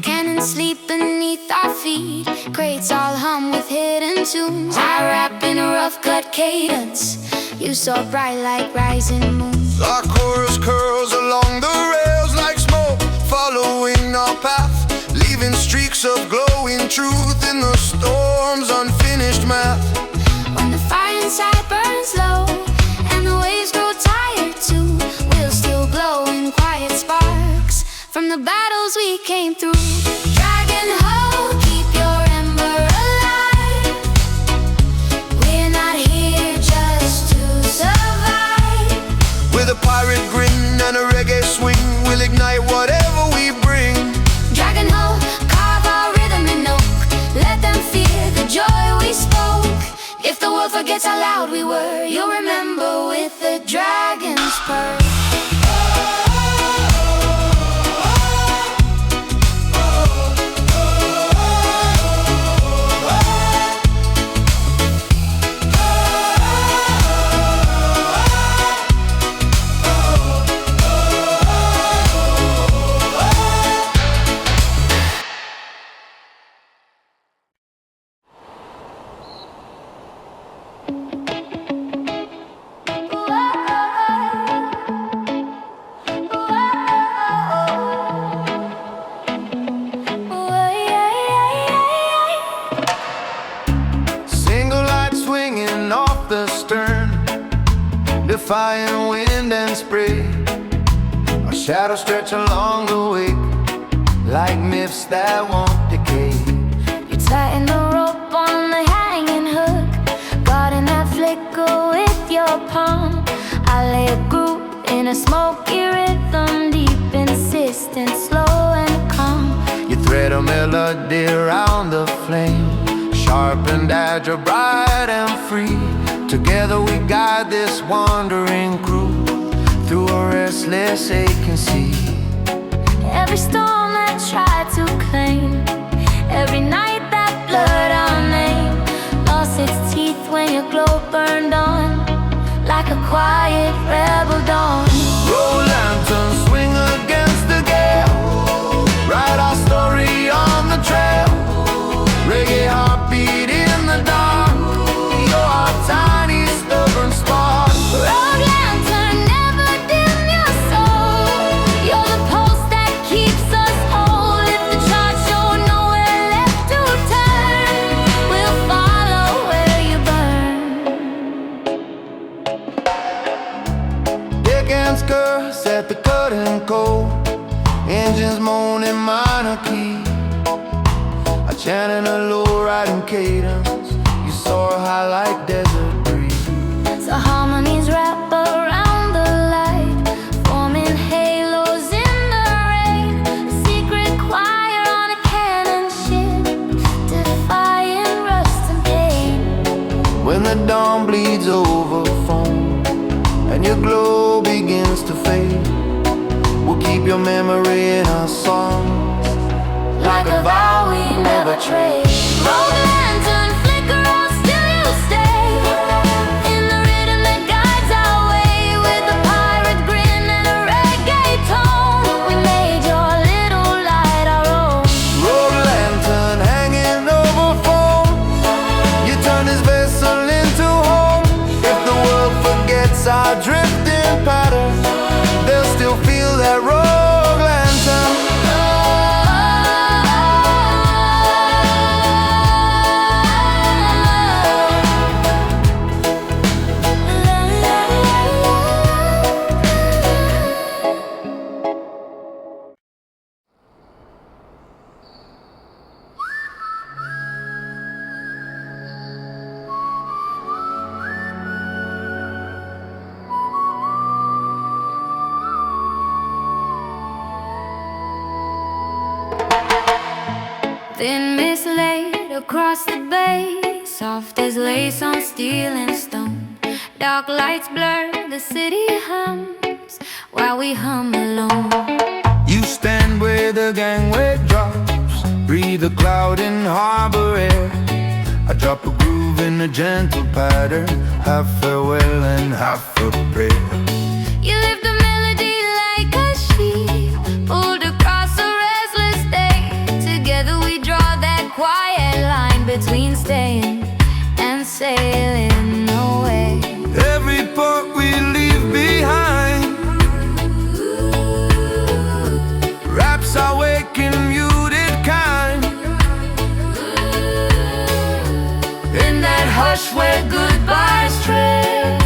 Cannons sleep beneath our feet, crates all hum with hidden tunes. I rap in a rough cut cadence, you so bright like rising moons. Our chorus curls along the rails like smoke, following our path, leaving streaks of glowing truth in the storm's unfinished math. When the fire inside burns low and the waves grow tired too, we'll still glow in quiet sparks from the battles we came through. Dragon hole, keep your ember alive. We're not here just to survive. With a pirate grin and a reggae swing, we'll ignite whatever we bring. Dragon hole, carve our rhythm in oak, let them fear the joy we spoke. If the world forgets how loud we were, you'll remember with the dragon's purr. The stern, defying wind and spray. Our shadows stretch along the way, like myths that won't decay. You tighten the rope on the hanging hook, guarding that flicker with your palm. I lay a groove in a smoky rhythm, deep, insistent, slow and calm. You thread a melody around the flame, sharpened edge, bright and free. Together we guide this wandering crew through a restless aching sea. Every storm that tried to claim, every night that blurred our name, lost its teeth when your glow burned on, like a quiet rebel dawn. Roll lanterns, swing against the gale, write our story on the trail. Reggae heartbeat in the dark, you're our tiny stubborn spark. Road lantern, never dim your soul, you're the pulse that keeps us whole. If the charts show nowhere left to turn, we'll follow where you burn. Deck and skirt set the curtain cold, engines moaning minor key. I chanting a low riding cadence, you soar high like desert breeze. So harmonies wrap around the light, forming halos in the rain. A secret choir on a cannon ship, defying rust and pain. When the dawn bleeds over foam and your glow begins to fade, we'll keep your memory in our songs, Like a vow we never trade. Road lantern flicker on, still you stay in the rhythm that guides our way. With a pirate grin and a reggae tone, we made your little light our own. Road lantern hanging over foam, you turn this vessel into home. If the world forgets our drifting pattern, they'll still feel that road lantern. Thin mist laid across the bay, soft as lace on steel and stone. Dark lights blur, the city hums while we hum alone. You stand where the gangway drops, breathe a cloud in harbor air. I drop a groove in a gentle pattern, half farewell and half a prayer. You lift the melody like a sheep pulled across a restless day. Together we draw that quiet line between staying and sailing away. Every port we leave behind wraps our wake in muted kind. In that hush where goodbyes trail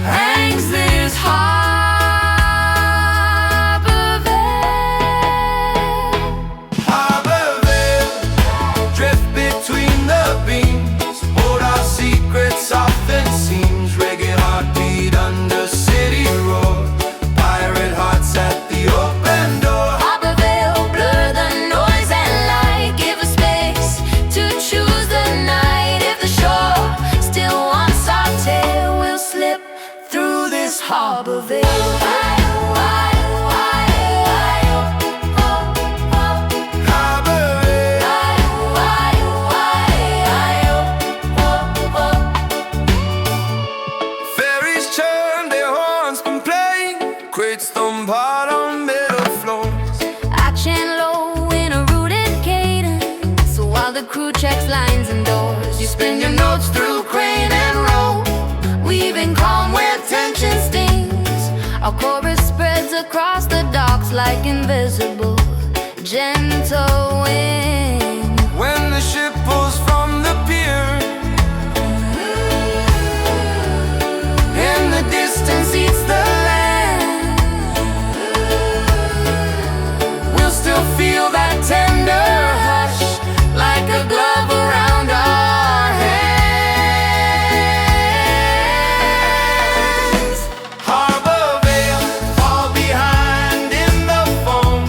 hangs this harbor veil. Harbor veil, drift between the beams, hold our secrets often seems. Reggae heartbeat under city roar, pirate hearts at the open door. Harbor veil, blur the noise and light, give us space to choose the night. If the shore still wants our tale, we'll slip through this harbor veil. Harbor veil, ferries churn their horns, complain, crates thump hard on metal floors. I chant low in a rooted cadence, so while the crew checks lines and doors, you spin your notes through crane and rope, weaving calm where tension stings. Our chorus spreads across the docks like invisible, gentle wind. When the ship pulls from the pier, In the distance eats the land, we'll still feel that tender hush like a glove around our hands. harbor veil, fall behind in the foam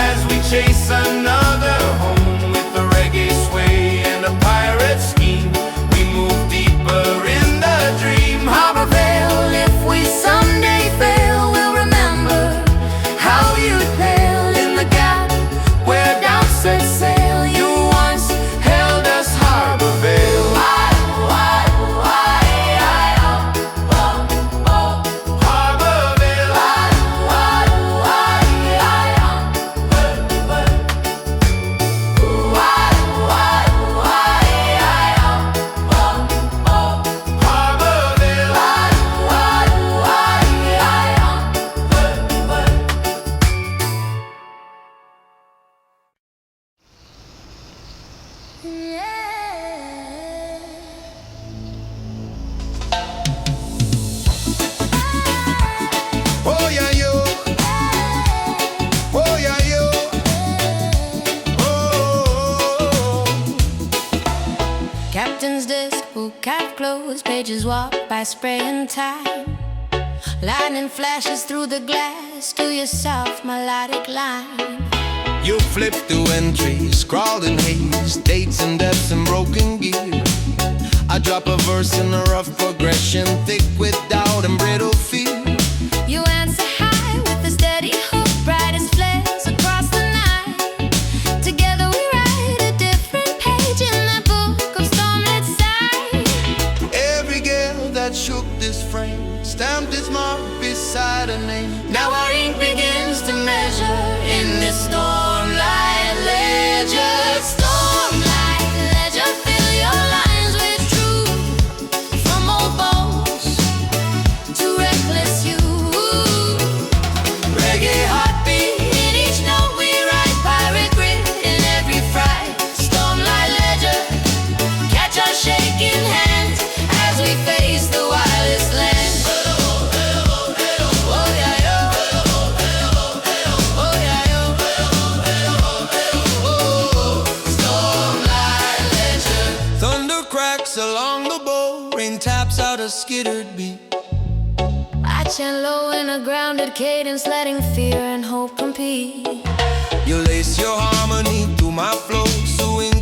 as we chase another home. With a reggae sway and a pirate scheme, we move deeper in the dream. Harbor veil, if we someday fail, we'll remember how you sailed in the gap where doubts set sail. You once held us, harbor veil. Harbor veil, harbor veil. Oh yeah yo, oh yeah yo, oh. Captain's desk, book half closed, pages walk by spraying time. Lightning flashes through the glass, to yourself, melodic line. You flip through entries, scrawled in haze, dates and depths and broken gear. I drop a verse in a rough progression, thick with doubt and brittle fear. You answer high with a steady hook, bright as flares across the night. Together we write a different page in that book of stormlit sight. Every gale that shook this frame stamped its mark beside a name. Now our ink begins to measure in this stormlight ledger. Stormlight ledger, fill your lines with truth. From old bones to reckless youth. Reggae heartbeat in each note we write, pirate grit in every fright. Stormlight ledger, catch our shaking hands as we face the wildest land. Oh yeah, yo. Oh yeah, yo. Stormlight ledger. Thunder cracks along the bow, rain taps out a skittered beat. I chant low in a grounded cadence, letting fear and hope compete. You lace your harmony through my flow, suing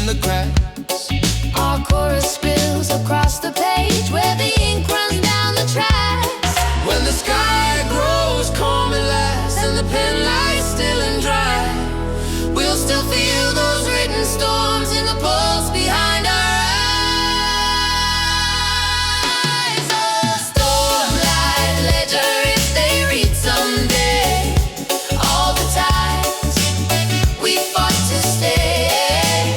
in the cracks. Our chorus spills across the page where the ink runs down the tracks. When the sky grows calm at last and the pen lies still and dry, We'll still feel those written storms in the pulse behind our eyes. Oh, stormlight ledger, if they read someday all the times we fought to stay,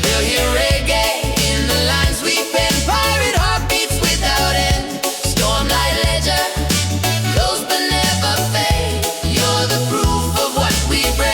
they'll hear reggae in the lines we pen, pirate heartbeats without end. Stormlight ledger, close but never fade. You're the proof of what we brave.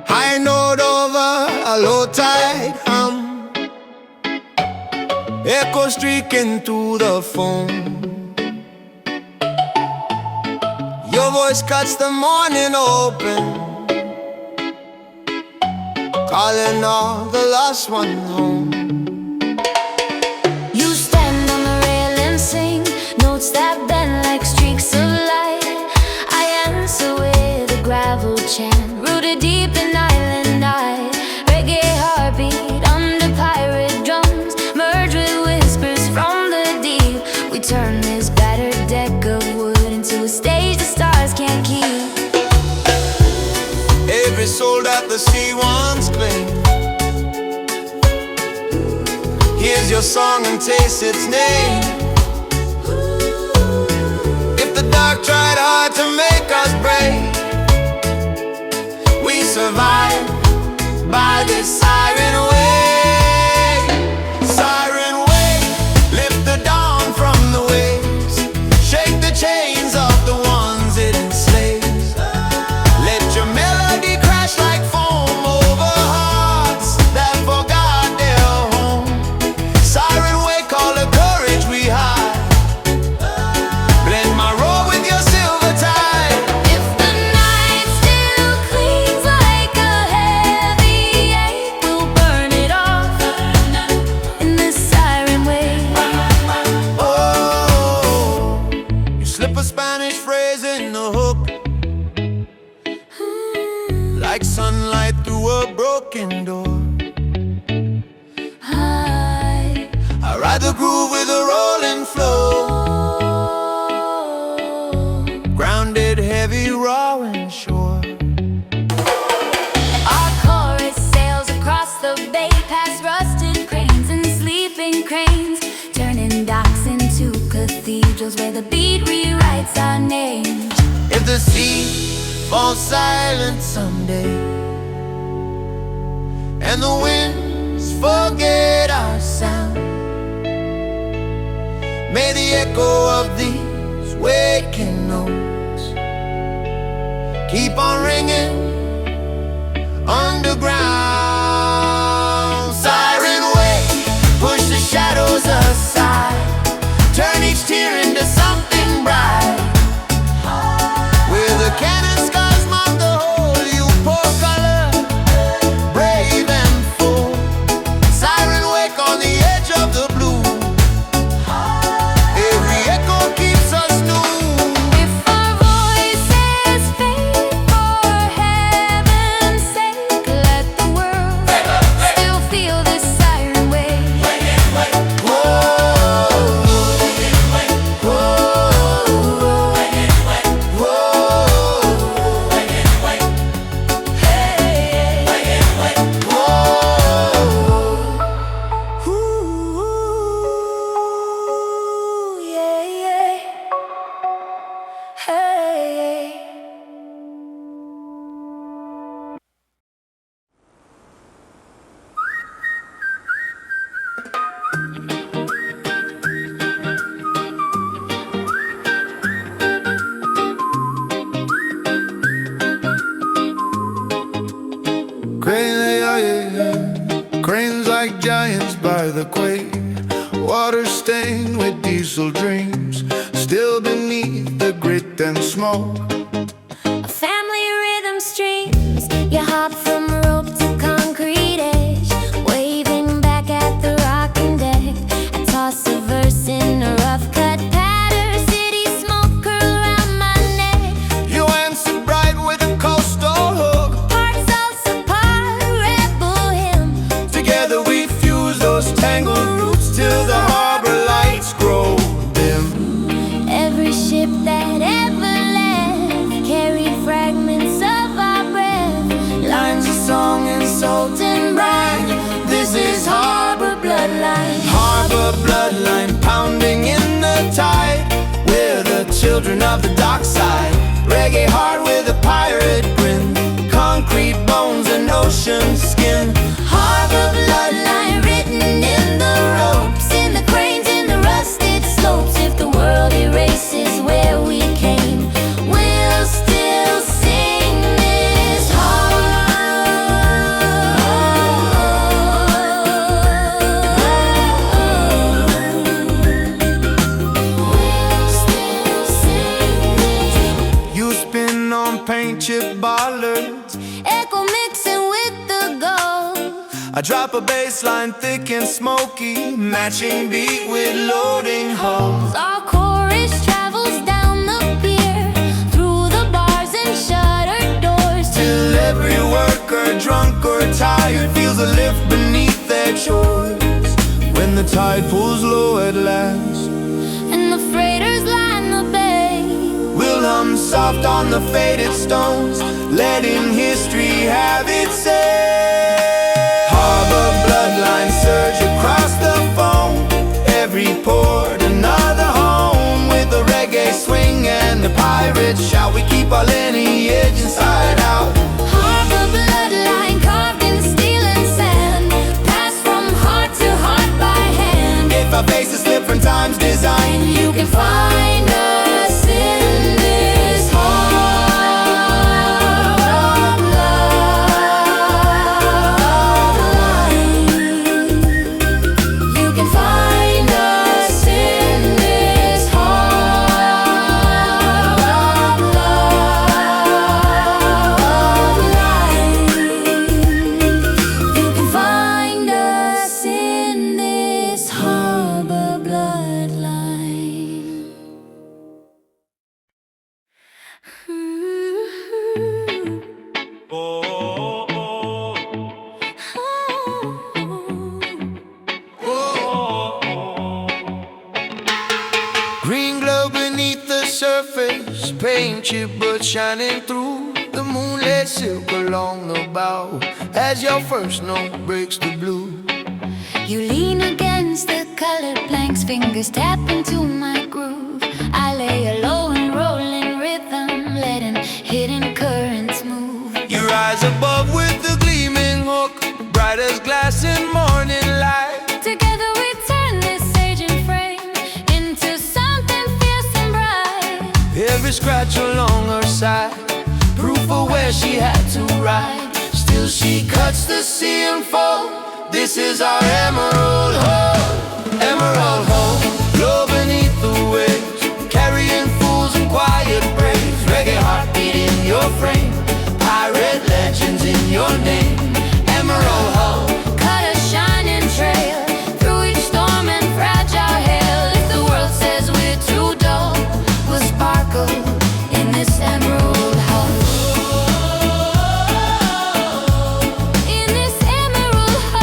High note over a low tide hum, echo streaking through the foam. Your voice cuts the morning open, calling all the lost ones home. You stand on the rail and sing notes that bend like streaks of light. I answer with a gravel chant, rooted deep in island night. Reggae heartbeat under pirate drums, merge with whispers from the deep. We turn this battered deck of wood into a stage the stars can't keep. Every soul that the sea once claimed, here's your song and taste its name. If the dark tried hard to make us break, we survive by this siren wave. Siren wave, lift the dawn from the waves, shake the chains of the ones it enslaves. Let your melody crash like foam over hearts that forgot their home. Siren wave, call the courage we hide, blend my roar with your silver tide. If the night still clings like a heavy ache, we'll burn it off in this siren wave. Oh, you slip a Spanish phrase in the hook, like sunlight through a broken door. I ride the groove with a rolling flow, grounded, heavy, raw and sure. Our chorus sails across the bay, past rusted cranes and sleeping cranes, turning docks into cathedrals where the beat rewrites our names. If the sea falls silent someday and the winds forget our sound, may the echo of these waking notes keep on ringing underground. Siren wave, push the shadows aside, turn each tear into something bright. Where the cannon scars mark the hole, you pour color, brave and full. Siren wake on the edge of the blue, every echo keeps by the quake, water stained with diesel dreams, still beneath the grit and smoke. A family rhythm streams, you hop from rope to concrete edge, waving back at the rocking deck. I toss a verse in a rough cut pattern, city smoke curl around my neck. You answer bright with a coastal hook, Part salsa, part rebel hymn. together we fuse those tangled roots till the harbor lights grow dim. Every ship that ever left carried fragments of our breath, lines of song and salt and brine. This is harbor bloodline. Harbor bloodline pounding in the tide. We're the children of the dockside. Reggae heart with a pirate grin, concrete bones and ocean skin. Harbor bloodline written in the ropes, in the cranes, in the rusted slopes. If the world erases where we came, we'll still sing this We'll still sing this. You spin on paint chip bollards, Echo mixing with the gold. I drop a bass line thick and smoky, matching beat with loading hulls. Our chorus travels down the pier, through the bars and shuttered doors, Till every worker, drunk or tired, feels a lift beneath their chores. When the tide pulls low at last, and the freighters line the bay. we'll hum soft on the faded stones, letting history have its say. Harbor bloodline surge across the foam, every port another home. With the reggae swing and the pirate shout, we keep our lineage inside out. Harbor bloodline carved in steel and sand, passed from heart to heart by hand. If our faces slip from time's design, You can find us in this harbor bloodline. You can find us in this harbor bloodline. You can find us in this harbor bloodline. green glow beneath the surface, paint chip but shining through. The moonlit silk along the bow, as your first note breaks the blue. You lean against the colored planks, fingers tap into my groove. I lay a low and rolling rhythm, letting hidden currents move. You rise above with the gleaming hook, bright as glass in morning light. Together we turn this aging frame into something fierce and bright. Every scratch along her side, proof of where she had to ride. Still she cuts the sea and fold. This is our emerald home, emerald home. Glow beneath the waves, carrying fools and quiet braves. Reggae heartbeat in your frame, pirate legends in your name. Emerald home, Cut a shining trail through each storm and fragile hail. If the world says we're too dull, we'll sparkle in this emerald home. In this emerald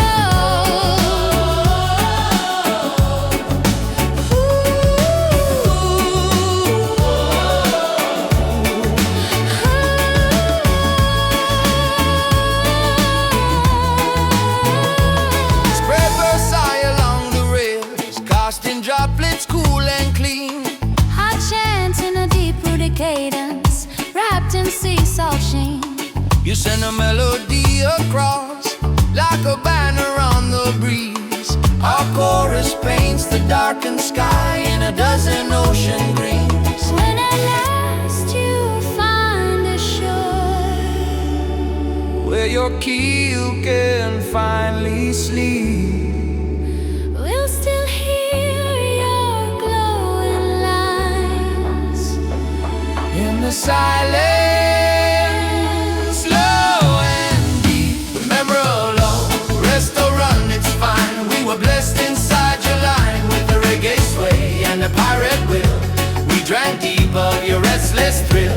spread Versailles along the rails, casting droplets cool and clean. I chant in a deep-rooted cadence, wrapped in sea salt sheen. You send a melody across, like a banner on the breeze. Our chorus paints the darkened sky in a dozen ocean greens. When at last you find a shore Where your keel can finally sleep, silence, slow and deep. Remember alone, restaurant, it's fine. We were blessed inside your line with the reggae sway and the pirate will. We drank deep of your restless thrill.